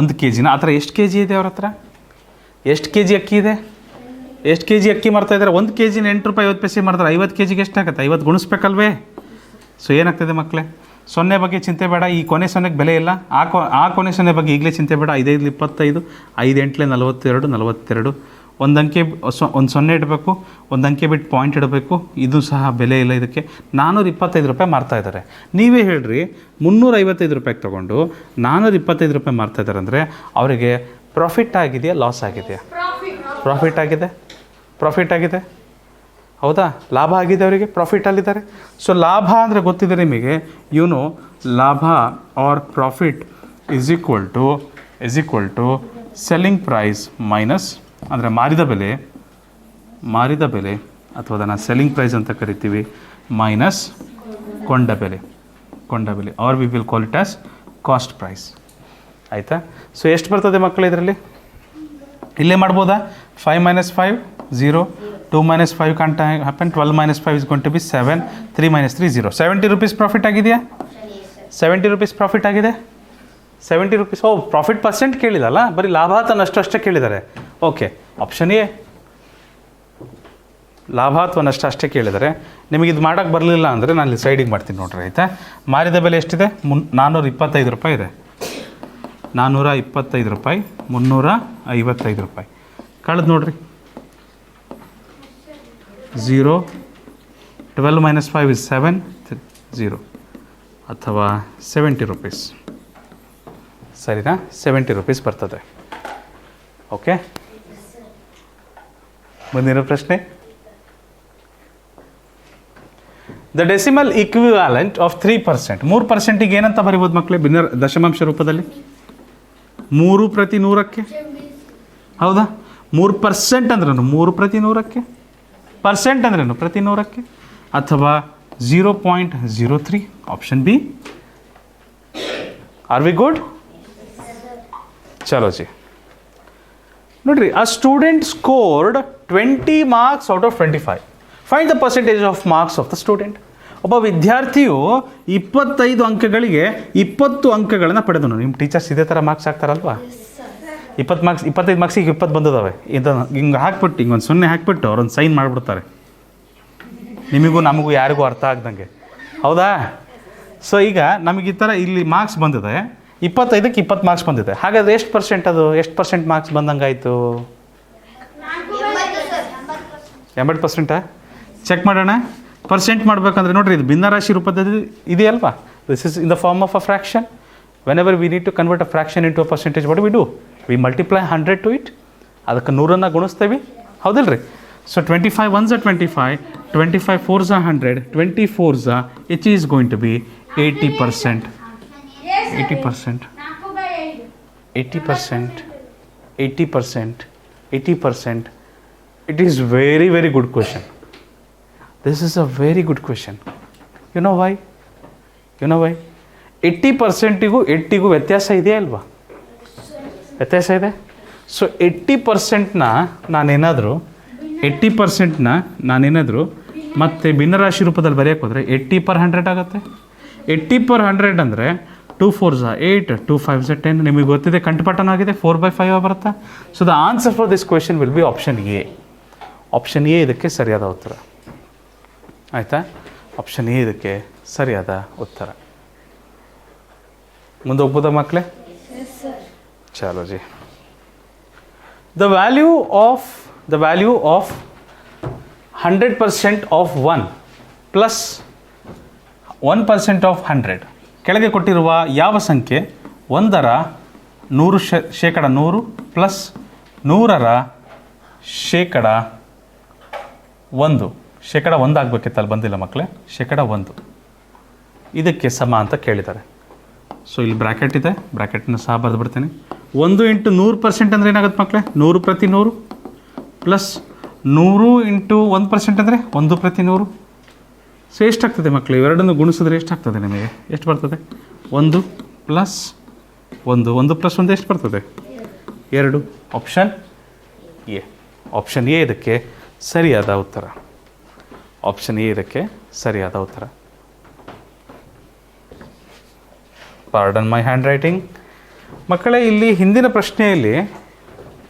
1 kg. ಆ ಥರ ಎಷ್ಟು kg ಇದೆ ಅವ್ರ ಹತ್ರ? ಎಷ್ಟು kg ಅಕ್ಕಿ ಇದೆ? ಎಷ್ಟು kg ಅಕ್ಕಿ ಮಾರ್ತಾ ಇದ್ದಾರೆ? 1 kg 8 ರೂಪಾಯಿ 50 ಪೈಸೆಗೆ ಮಾರ್ತಾರೆ. 50 kgಗೆ ಎಷ್ಟಾಗುತ್ತೆ? 50 ಗುಣಿಸ್ಬೇಕಲ್ವೇ? ಸೊ ಏನಾಗ್ತದೆ ಮಕ್ಕಳೇ? 0 ಬಗ್ಗೆ ಚಿಂತೆ ಬೇಡ. ಈ ಕೊನೆ 0ಗೆ ಬೆಲೆ ಇಲ್ಲ. ಆ ಕೊನೆ 0 ಬಗ್ಗೆ ಈಗಲೇ ಚಿಂತೆ ಬೇಡ. 5 5 25, 5 8 42, ಒಂದು ಅಂಕೆ ಒಂದು ಸೊನ್ನೆ ಇಡಬೇಕು, ಒಂದು ಅಂಕೆ ಬಿಟ್ಟು ಪಾಯಿಂಟ್ ಇಡಬೇಕು. ಇದು ಸಹ ಬೆಲೆ ಇಲ್ಲ ಇದಕ್ಕೆ. 425 ರೂಪಾಯಿ ಮಾರ್ತಾ ಇದ್ದಾರೆ. ನೀವೇ ಹೇಳ್ರಿ, 355 ರೂಪಾಯಿಗೆ ತೊಗೊಂಡು 425 ರೂಪಾಯಿ ಮಾರ್ತಾ ಇದ್ದಾರೆ ಅಂದರೆ ಅವರಿಗೆ ಪ್ರಾಫಿಟ್ ಆಗಿದೆಯಾ, ಲಾಸ್ ಆಗಿದೆಯಾ? ಪ್ರಾಫಿಟ್ ಆಗಿದೆ. ಹೌದಾ? ಲಾಭ ಆಗಿದೆ ಅವರಿಗೆ, ಪ್ರಾಫಿಟಲ್ಲಿದ್ದಾರೆ. ಸೊ ಲಾಭ ಅಂದರೆ ಗೊತ್ತಿದೆ ನಿಮಗೆ, ಲಾಭ or profit is equal to selling price minus, ಅಂದರೆ ಮಾರಿದ ಬೆಲೆ ಅಥವಾ ಅದನ್ನು ಸೆಲ್ಲಿಂಗ್ ಪ್ರೈಸ್ ಅಂತ ಕರಿತೀವಿ, ಮೈನಸ್ ಕೊಂಡ ಬೆಲೆ or we will call it as cost price. ಆಯಿತಾ? ಸೊ ಎಷ್ಟು ಬರ್ತದೆ ಮಕ್ಕಳು ಇದರಲ್ಲಿ? ಇಲ್ಲೇ ಮಾಡ್ಬೋದಾ? 5 - 5 0, 2 - 5 can't happen, 12 - 5 is going to be 7, 3 - 3 0. 70 rupees profit ಆಗಿದೆಯಾ? 70 rupees ಪ್ರಾಫಿಟ್ ಆಗಿದೆ. 70 rupees. ಪ್ರಾಫಿಟ್ ಪರ್ಸೆಂಟ್ ಕೇಳಿದಲ್ಲ, ಬರೀ ಲಾಭ ಅಥವಾ ನಷ್ಟ ಅಷ್ಟೇ ಕೇಳಿದ್ದಾರೆ. ಓಕೆ, ಆಪ್ಷನ್ ಎ ಲಾಭ ಅಥವಾ ನಷ್ಟ ಅಷ್ಟೇ ಕೇಳಿದರೆ. ನಿಮಗೆ ಇದು ಮಾಡೋಕ್ಕೆ ಬರಲಿಲ್ಲ ಅಂದರೆ ನಾನು ಇಲ್ಲಿ ಸೈಡಿಗೆ ಮಾಡ್ತೀನಿ ನೋಡ್ರಿ. ಆಯಿತಾ? ಮಾರಿದ ಬೆಲೆ ಎಷ್ಟಿದೆ? 425 ರೂಪಾಯಿ ಇದೆ. 425 ರೂಪಾಯಿ, 355 ರೂಪಾಯಿ ಕಳೆದು ನೋಡ್ರಿ. 0, 12 - 5 is 7, 0 ಅಥವಾ 70 rupees. ಸರಿನಾ? 70 rupees ಬರ್ತದೆ. ಓಕೆ, ಮುಂದಿನ ಪ್ರಶ್ನೆ. The decimal equivalent of 3%. 3%ಗೆ ಏನಂತ ಬರಿಬೋದು ಮಕ್ಕಳೇ ದಶಮಾಂಶ ರೂಪದಲ್ಲಿ? 3/100ಕ್ಕೆ. ಹೌದಾ? 3% ಅಂದ್ರೇನು? 3/100ಕ್ಕೆ. ಪರ್ಸೆಂಟ್ ಅಂದ್ರೇನು? ಪ್ರತಿ 100ಕ್ಕೆ. ಅಥವಾ 0.03. Option B. Are we good? ಚಲೋ ಜಿ. ನೋಡ್ರಿ, a student scored 20 marks out of 25. Find the percentage of marks of the student. ಒಬ್ಬ ವಿದ್ಯಾರ್ಥಿಯು 25 ಅಂಕಗಳಿಗೆ 20 ಅಂಕಗಳನ್ನು ಪಡೆದನು. ನಿಮ್ಮ ಟೀಚರ್ಸ್ ಇದೇ ಥರ ಮಾರ್ಕ್ಸ್ ಹಾಕ್ತಾರಲ್ವಾ? 25 ಮಾರ್ಕ್ಸಿಗೆ 20 ಬಂದಿದ್ದಾವೆ. ಇದನ್ನು ಹಿಂಗೆ ಹಾಕ್ಬಿಟ್ಟು, ಹಿಂಗೊಂದು 0 ಹಾಕ್ಬಿಟ್ಟು ಅವ್ರೊಂದು ಸೈನ್ ಮಾಡಿಬಿಡ್ತಾರೆ. ನಿಮಗೂ ನಮಗೂ ಯಾರಿಗೂ ಅರ್ಥ ಆಗ್ದಂಗೆ. ಹೌದಾ? ಸೊ ಈಗ ನಮಗೆ ಈ ಥರ ಇಲ್ಲಿ ಮಾರ್ಕ್ಸ್ ಬಂದಿದೆ, 25ಕ್ಕೆ 20 ಮಾರ್ಕ್ಸ್ ಬಂದಿದೆ. ಹಾಗಾದರೆ ಎಷ್ಟು ಪರ್ಸೆಂಟ್ ಮಾರ್ಕ್ಸ್ ಬಂದಂಗಾಯಿತು? 80%. ಚೆಕ್ ಮಾಡೋಣ. ಪರ್ಸೆಂಟ್ ಮಾಡಬೇಕಂದ್ರೆ ನೋಡಿರಿ, ಇದು ಭಿನ್ನರಾಶಿ ರೂಪದಲ್ಲಿ ಇದೆಯಲ್ವಾ? This is in the form of a fraction. Whenever we need to convert a fraction into a percentage, what we do? We multiply 100 to it. ಅದಕ್ಕೆ 100ನ್ನು ಗುಣಿಸ್ತೇವೆ. ಹೌದಿಲ್ಲ ರೀ? So 25 1s are 25, 25 4s are 100, 24s are, it is going to be 80%. 80%. 80%. It is very, very good question. This is a very good question. You know why? 80%ಗೂ 80ಗೂ ವ್ಯತ್ಯಾಸ ಇದೆಯಾ ಇಲ್ವಾ? ವ್ಯತ್ಯಾಸ ಇದೆ. ಸೊ 80%ನ ನಾನೇನಾದರೂ ಮತ್ತೆ ಭಿನ್ನರಾಶಿ ರೂಪದಲ್ಲಿ ಬರೆಯೋಕೆ ಹೋದರೆ 80/100 ಆಗುತ್ತೆ. 80/100 ಅಂದರೆ 2 4s are 8, 2 5s are 10. ನಿಮಗೆ ಗೊತ್ತಿದೆ, ಕಂಠಪಾಠನ ಆಗಿದೆ. 4/5 ಬರುತ್ತಾ? So the answer for this question will be option A. Option A ಇದಕ್ಕೆ ಸರಿಯಾದ ಉತ್ತರ. ಆಯಿತಾ? ಆಪ್ಷನ್ ಎ ಇದಕ್ಕೆ ಸರಿಯಾದ ಉತ್ತರ. ಮುಂದೆ ಹೋಗ್ಬೋದಾ ಮಕ್ಕಳೇ? ಚಲೋ G. The value of 100% of 1 plus 1% of 100. ಕೆಳಗೆ ಕೊಟ್ಟಿರುವ ಯಾವ ಸಂಖ್ಯೆ 1ರ 100% ಪ್ಲಸ್ 100ರ %1 ಆಗಬೇಕಿತ್ತಲ್ಲಿ, ಬಂದಿಲ್ಲ ಮಕ್ಕಳೇ. %1 ಇದಕ್ಕೆ ಸಮ ಅಂತ ಕೇಳಿದ್ದಾರೆ. ಸೊ ಇಲ್ಲಿ ಬ್ರ್ಯಾಕೆಟ್ ಇದೆ, ಬ್ರ್ಯಾಕೆಟನ್ನು ಸಹ ಬರೆದು ಬಿಡ್ತೀನಿ. 1 × 100% ಅಂದರೆ ಏನಾಗುತ್ತೆ ಮಕ್ಕಳೇ? 100/100 ಪ್ಲಸ್ 100 × 1% ಅಂದರೆ 1/100. ಸೊ ಎಷ್ಟಾಗ್ತದೆ ಮಕ್ಕಳು? ಇವೆರಡನ್ನು ಗುಣಿಸಿದ್ರೆ ಎಷ್ಟಾಗ್ತದೆ ನಿಮಗೆ? ಎಷ್ಟು ಬರ್ತದೆ? 1 + 1. 1 + 1 ಎಷ್ಟು ಬರ್ತದೆ? 2. Option A. ಆಪ್ಷನ್ ಎ ಇದಕ್ಕೆ ಸರಿಯಾದ ಉತ್ತರ. Pardon my hand writing. ಮಕ್ಕಳೇ, ಇಲ್ಲಿ ಹಿಂದಿನ ಪ್ರಶ್ನೆಯಲ್ಲಿ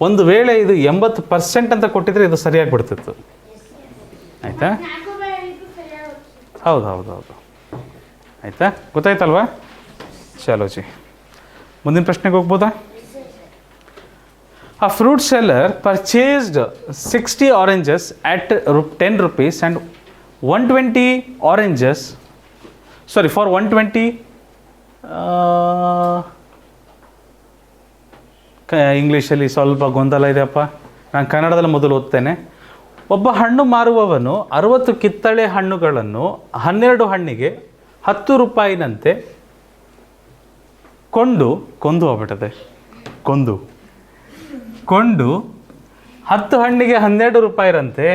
ಒಂದು ವೇಳೆ ಇದು 80% ಅಂತ ಕೊಟ್ಟಿದ್ರೆ ಇದು ಸರಿಯಾಗಿ ಬಿಡ್ತಿತ್ತು. ಆಯಿತಾ? ಹೌದು. ಆಯಿತಾ? ಗೊತ್ತಾಯ್ತಲ್ವಾ? ಚಲೋ ಜಿ. ಮುಂದಿನ ಪ್ರಶ್ನೆಗೆ ಹೋಗ್ಬೋದಾ? A fruit seller purchased 60 oranges at 10 rupees and 120 oranges, sorry, for 120, ಇಂಗ್ಲೀಷಲ್ಲಿ ಸ್ವಲ್ಪ ಗೊಂದಲ ಇದೆಯಪ್ಪ, ನಾನು ಕನ್ನಡದಲ್ಲಿ ಮೊದಲು ಓದ್ತೇನೆ. ಒಬ್ಬ ಹಣ್ಣು ಮಾರುವವನು 60 ಕಿತ್ತಳೆ ಹಣ್ಣುಗಳನ್ನು 12 ಹಣ್ಣಿಗೆ 10 ರೂಪಾಯಿನಂತೆ ಕೊಂಡು 10 ಹಣ್ಣಿಗೆ 12 ರೂಪಾಯಿರಂತೆ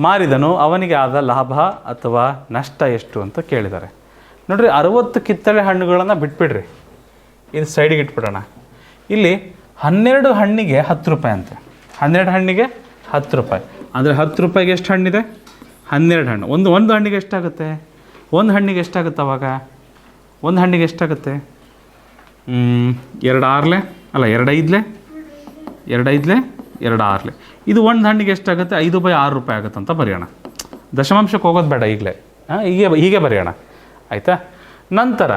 ಮಾರಿದನು. ಅವನಿಗೆ ಆದ ಲಾಭ ಅಥವಾ ನಷ್ಟ ಎಷ್ಟು ಅಂತ ಕೇಳಿದ್ದಾರೆ. ನೋಡ್ರಿ, 60 ಕಿತ್ತಳೆ ಹಣ್ಣುಗಳನ್ನು ಬಿಟ್ಬಿಡ್ರಿ, ಇದು ಸೈಡಿಗೆ ಇಟ್ಬಿಡೋಣ. ಇಲ್ಲಿ 12 ಹಣ್ಣಿಗೆ 10 ರೂಪಾಯಿ ಅಂತೆ. 12 ಹಣ್ಣಿಗೆ 10 ರೂಪಾಯಿ ಅಂದರೆ 10 ರೂಪಾಯಿಗೆ ಎಷ್ಟು ಹಣ್ಣಿದೆ? 12 ಹಣ್ಣು. ಒಂದು ಹಣ್ಣಿಗೆ ಎಷ್ಟಾಗುತ್ತೆ? ಒಂದು ಹಣ್ಣಿಗೆ ಎಷ್ಟಾಗುತ್ತೆ ಅವಾಗ? ಒಂದು ಹಣ್ಣಿಗೆ ಎಷ್ಟಾಗುತ್ತೆ? 2 ಆರ್ಲೆ ಅಲ್ಲ, 2 ಐದ್ಲೆ 2 ಆರ್ಲೆ. ಇದು ಒಂದು ಹಣ್ಣಿಗೆ ಎಷ್ಟಾಗುತ್ತೆ? 5/6 ರೂಪಾಯಿ ಆಗುತ್ತೆ ಅಂತ ಬರೆಯೋಣ. ದಶಮಾಂಶಕ್ಕೆ ಹೋಗೋದು ಬೇಡ, ಈಗಲೇ ಹೀಗೆ ಬರೆಯೋಣ, ಆಯಿತಾ? ನಂತರ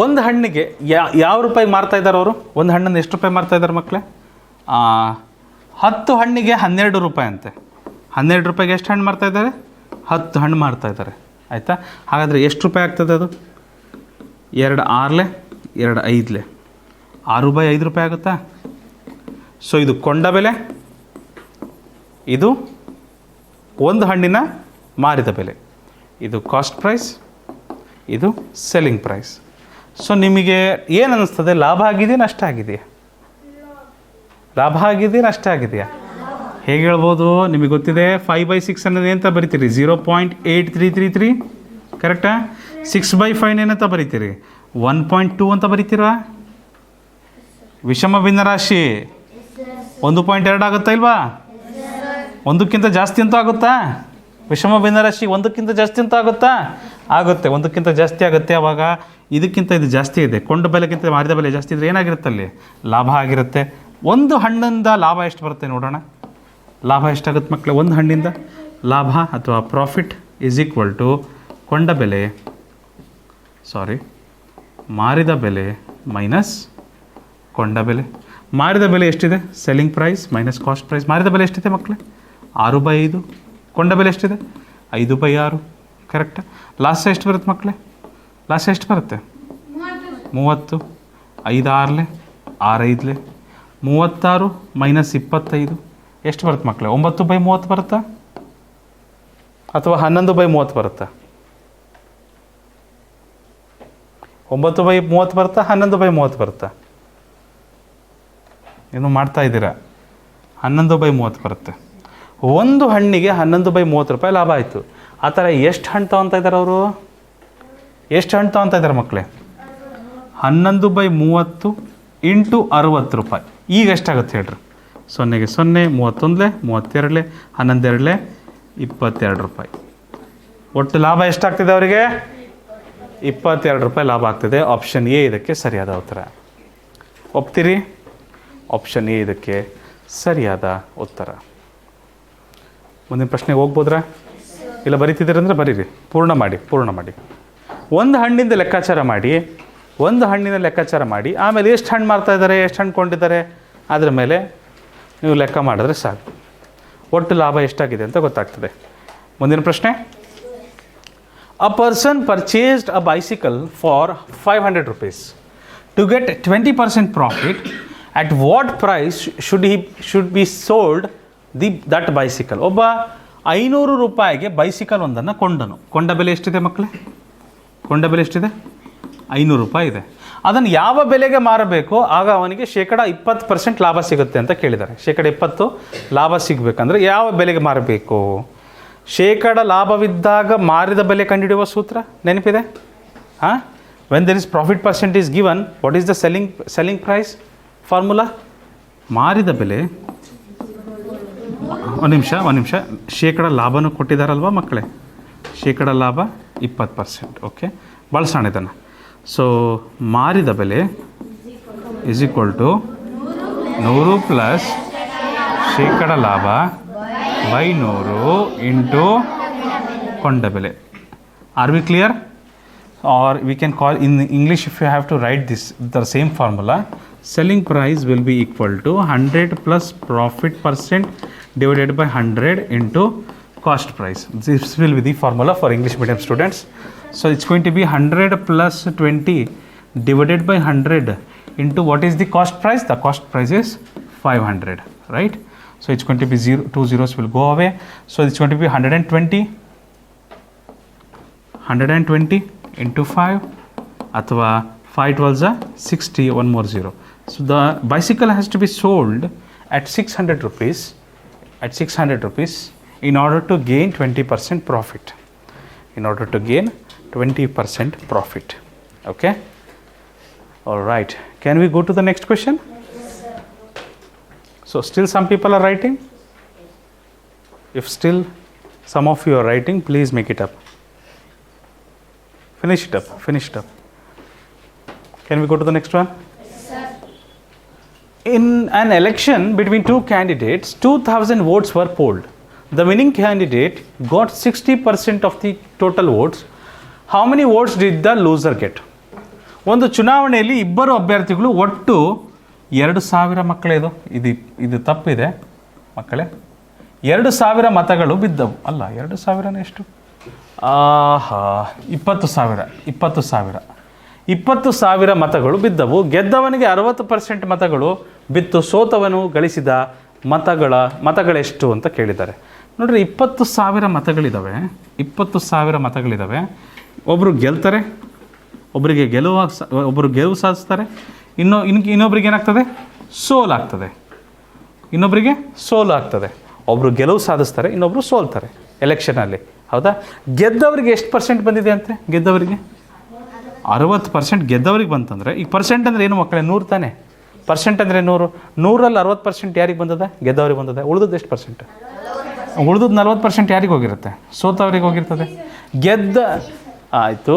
ಒಂದು ಹಣ್ಣಿಗೆ ಯಾವ ರೂಪಾಯಿ ಮಾರ್ತಾಯಿದ್ದಾರೆ ಅವರು? ಒಂದು ಹಣ್ಣನ್ನು ಎಷ್ಟು ರೂಪಾಯಿ ಮಾರ್ತಾಯಿದ್ದಾರೆ ಮಕ್ಕಳೇ? 10 ಹಣ್ಣಿಗೆ 12 ರೂಪಾಯಿ ಅಂತೆ. 12 ರೂಪಾಯಿಗೆ ಎಷ್ಟು ಹಣ್ಣು ಮಾರ್ತಾಯಿದ್ದಾರೆ? 10 ಹಣ್ಣು ಮಾರ್ತಾಯಿದ್ದಾರೆ, ಆಯಿತಾ? ಹಾಗಾದರೆ ಎಷ್ಟು ರೂಪಾಯಿ ಆಗ್ತದೆ ಅದು? 2 ಆರ್ಲೆ 2 ಐದ್ಲೆ 6/5 ರೂಪಾಯಿ ಆಗುತ್ತಾ? ಸೊ ಇದು ಕೊಂಡ ಬೆಲೆ, ಇದು ಒಂದು ಹಣ್ಣಿನ ಮಾರಿದ ಬೆಲೆ. ಇದು ಕಾಸ್ಟ್ ಪ್ರೈಸ್, ಇದು ಸೆಲ್ಲಿಂಗ್ ಪ್ರೈಸ್. ಸೊ ನಿಮಗೆ ಏನು ಅನ್ನಿಸ್ತದೆ? ಲಾಭ ಆಗಿದೆಯಾ ನಷ್ಟ ಆಗಿದೆಯಾ? ಲಾಭ ಆಗಿದೆಯಾ ನಷ್ಟ ಆಗಿದೆಯಾ? ಹೇಗೆ ಹೇಳ್ಬೋದು? ನಿಮಗೆ ಗೊತ್ತಿದೆ, 5/6 ಅನ್ನೋದು ಏನಂತ ಬರಿತೀರಿ? 0.8333, ಕರೆಕ್ಟಾ? 6/5 ಏನಂತ ಬರಿತೀರಿ? 1.2 ಅಂತ ಬರಿತೀರಾ? ವಿಷಮ ಭಿನ್ನರಾಶಿ 1.2 ಆಗುತ್ತಾ ಇಲ್ವಾ? ಒಂದಕ್ಕಿಂತ ಜಾಸ್ತಿ ಅಂತ ಆಗುತ್ತಾ? ವಿಷಮ ಭಿನ್ನರಾಶಿ ಒಂದಕ್ಕಿಂತ ಜಾಸ್ತಿ ಅಂತ ಆಗುತ್ತಾ? ಆಗುತ್ತೆ, ಒಂದಕ್ಕಿಂತ ಜಾಸ್ತಿ ಆಗುತ್ತೆ. ಆವಾಗ ಇದಕ್ಕಿಂತ ಇದು ಜಾಸ್ತಿ ಇದೆ, ಕೊಂಡ ಬೆಲೆಗಿಂತ ಮಾರಿದ ಬೆಲೆ ಜಾಸ್ತಿ ಇದ್ದರೆ ಏನಾಗಿರುತ್ತೆ? ಅಲ್ಲಿ ಲಾಭ ಆಗಿರುತ್ತೆ. ಒಂದು ಹಣ್ಣಿಂದ ಲಾಭ ಎಷ್ಟು ಬರುತ್ತೆ ನೋಡೋಣ. ಲಾಭ ಎಷ್ಟಾಗುತ್ತೆ ಮಕ್ಕಳೇ? ಒಂದು ಹಣ್ಣಿಂದ ಲಾಭ ಅಥವಾ ಪ್ರಾಫಿಟ್ ಈಸ್ ಈಕ್ವಲ್ ಟು ಕೊಂಡ ಬೆಲೆ, ಮಾರಿದ ಬೆಲೆ ಮೈನಸ್ ಕೊಂಡ ಬೆಲೆ. ಮಾರಿದ ಬೆಲೆ ಎಷ್ಟಿದೆ? Selling price minus cost price. ಮಾರಿದ ಬೆಲೆ ಎಷ್ಟಿದೆ ಮಕ್ಕಳೇ? 6/5. ಕೊಂಡ ಬೆಲೆ ಎಷ್ಟಿದೆ? 5/6. ಕರೆಕ್ಟಾ? ಲಾಸ್ ಎಷ್ಟು ಬರುತ್ತೆ ಮಕ್ಕಳೇ? ಲಾಸ್ ಎಷ್ಟು ಬರುತ್ತೆ? 30. 5 ಆರ್ಲೆ 6 ಐದ್ಲೆ 36 ಮೈನಸ್ 25 ಎಷ್ಟು ಬರುತ್ತೆ ಮಕ್ಕಳೇ? 9/30 ಬರುತ್ತಾ ಅಥವಾ 11/30 ಬರುತ್ತಾ? 9/30 ಬರುತ್ತಾ 11/30 ಬರುತ್ತಾ? ಏನು ಮಾಡ್ತಾ ಇದ್ದೀರಾ? 11/30 ಬರುತ್ತೆ. ಒಂದು ಹಣ್ಣಿಗೆ 11/30 ರೂಪಾಯಿ ಲಾಭ ಆಯಿತು. ಆ ಥರ ಎಷ್ಟು ಹಣ್ಣು ತೊಗೊತಾ ಇದ್ದಾರೆ ಅವರು? ಎಷ್ಟು ಹಣ್ಣು ತೊಗೊತಾ ಇದ್ದಾರೆ ಮಕ್ಕಳೇ? 11/30 ಇಂಟು 60 ರೂಪಾಯಿ. ಈಗ ಎಷ್ಟಾಗುತ್ತೆ ಹೇಳ್ರಿ? 0ಗೆ 0, 31ಲೆ 32ಲೆ 11 22 ರೂಪಾಯಿ. ಒಟ್ಟು ಲಾಭ ಎಷ್ಟಾಗ್ತಿದೆ ಅವರಿಗೆ? 22 ರೂಪಾಯಿ ಲಾಭ ಆಗ್ತಿದೆ. ಆಪ್ಷನ್ ಎ ಇದಕ್ಕೆ ಸರಿಯಾದ ಉತ್ತರ. ಒಪ್ತೀರಿ? ಆಪ್ಷನ್ ಎ ಇದಕ್ಕೆ ಸರಿಯಾದ ಉತ್ತರ. ಮುಂದಿನ ಪ್ರಶ್ನೆಗೆ ಹೋಗ್ಬೋದ್ರಾ? ಇಲ್ಲ ಬರೀತಿದ್ದೀರಂದ್ರೆ ಬರೀರಿ, ಪೂರ್ಣ ಮಾಡಿ. ಒಂದು ಹಣ್ಣಿಂದ ಲೆಕ್ಕಾಚಾರ ಮಾಡಿ ಆಮೇಲೆ ಎಷ್ಟು ಹಣ್ಣು ಮಾರ್ತಾ ಇದ್ದಾರೆ, ಎಷ್ಟು ಹಣ್ಣು ಕೊಂಡಿದ್ದಾರೆ, ಅದರ ಮೇಲೆ ನೀವು ಲೆಕ್ಕ ಮಾಡಿದ್ರೆ ಸಾಕು. ಒಟ್ಟು ಲಾಭ ಎಷ್ಟಾಗಿದೆ ಅಂತ ಗೊತ್ತಾಗ್ತದೆ. ಮುಂದಿನ ಪ್ರಶ್ನೆ. A person purchased a bicycle for 500 rupees. To get 20% profit, at what price should be sold that bicycle? ಒಬ್ಬ 500 ರೂಪಾಯಿಗೆ ಬೈಸಿಕಲ್ ಒಂದನ್ನು ಕೊಂಡನು. ಕೊಂಡ ಬೆಲೆ ಎಷ್ಟಿದೆ ಮಕ್ಕಳೇ? ಕೊಂಡ ಬೆಲೆ ಎಷ್ಟಿದೆ? 500 ರೂಪಾಯಿ ಇದೆ. ಅದನ್ನು ಯಾವ ಬೆಲೆಗೆ ಮಾರಬೇಕು ಆಗ ಅವನಿಗೆ 20% ಲಾಭ ಸಿಗುತ್ತೆ ಅಂತ ಕೇಳಿದ್ದಾರೆ. 20% ಲಾಭ ಸಿಗಬೇಕಂದ್ರೆ ಯಾವ ಬೆಲೆಗೆ ಮಾರಬೇಕು? ಲಾಭವಿದ್ದಾಗ ಮಾರಿದ ಬೆಲೆ ಕಂಡುಹಿಡಿಯುವ ಸೂತ್ರ ನೆನಪಿದೆ? When there is profit percentage given, what is the selling price formula? ಮಾರಿದ ಬೆಲೆ, ಒಂದು ನಿಮಿಷ, ಲಾಭನೂ ಕೊಟ್ಟಿದ್ದಾರಲ್ವ ಮಕ್ಕಳೇ? ಲಾಭ 20%. ಓಕೆ, ಬಳಸೋಣ ಇದನ್ನು. ಸೊ ಮಾರಿದ ಬೆಲೆ ಇಸ್ ಈಕ್ವಲ್ ಟು 100 ಪ್ಲಸ್ ಲಾಭ by 100 into ಕೊಂಡ ಬೆಲೆ. Are we clear? Or we can call in English, if you have to write this the same formula, selling price will be equal to 100 plus profit percent divided by 100 into cost price. This will be the formula for English medium students. So it's going to be 100 plus 20 divided by 100 into what is the cost price? The cost price is 500, right? So it's going to be 2 zeros will go away. So it's going to be 120 into 5 ಅಥವಾ 5 12s are 60, one more zero. So the bicycle has to be sold at 600 rupees, in order to gain 20% profit. In order to gain 20% profit. Okay? All right. Can we go to the next question? So still some people are writing? If still some of you are writing, please make it up. Finish it up. Can we go to the next one? Yes, sir. In an election between two candidates, 2,000 votes were polled. The winning candidate got 60% of the total votes. How many votes did the loser get? ಒಂದು ಚುನಾವಣೆಯಲ್ಲಿ ಇಬ್ಬರು ಅಭ್ಯರ್ಥಿಗಳು ಒಟ್ಟು 2,000 ಮಕ್ಕಳೇ ಇದು ತಪ್ಪಿದೆ ಮಕ್ಕಳೇ. 2,000 ಮತಗಳು ಬಿದ್ದವು. ಅಲ್ಲ, 2,000 ಎಷ್ಟು? 20,000 ಮತಗಳು ಬಿದ್ದವು. ಗೆದ್ದವನಿಗೆ 60% ಮತಗಳು ಬಿತ್ತು. ಸೋತವನು ಗಳಿಸಿದ ಮತಗಳೆಷ್ಟು ಅಂತ ಕೇಳಿದ್ದಾರೆ. ನೋಡ್ರಿ, 20,000 ಮತಗಳಿದ್ದಾವೆ. ಒಬ್ಬರು ಗೆಲ್ತಾರೆ, ಒಬ್ಬರು ಗೆಲುವು ಸಾಧಿಸ್ತಾರೆ, ಇನ್ನೊಬ್ರಿಗೆ ಏನಾಗ್ತದೆ? ಸೋಲಾಗ್ತದೆ. ಒಬ್ಬರು ಗೆಲುವು ಸಾಧಿಸ್ತಾರೆ, ಇನ್ನೊಬ್ಬರು ಸೋಲ್ತಾರೆ ಎಲೆಕ್ಷನಲ್ಲಿ. ಹೌದಾ? ಗೆದ್ದವರಿಗೆ ಎಷ್ಟು ಪರ್ಸೆಂಟ್ ಬಂದಿದೆ ಅಂತೆ? ಗೆದ್ದವರಿಗೆ 60% ಗೆದ್ದವರಿಗೆ ಬಂತಂದರೆ, ಈಗ ಪರ್ಸೆಂಟ್ ಅಂದರೆ ಏನು ಮಕ್ಕಳೇ? 100 ತಾನೆ. ಪರ್ಸೆಂಟ್ ಅಂದರೆ 100. 100ರಲ್ಲಿ 60% ಯಾರಿಗೆ ಬಂದದ? ಗೆದ್ದವ್ರಿಗೆ ಬಂದದ. ಉಳಿದದ್ದು ಎಷ್ಟು ಪರ್ಸೆಂಟ್? ಉಳಿದದ್ದು 40% ಯಾರಿಗೆ ಹೋಗಿರುತ್ತೆ? ಸೋತವರಿಗೆ ಹೋಗಿರ್ತದೆ. ಆಯಿತು.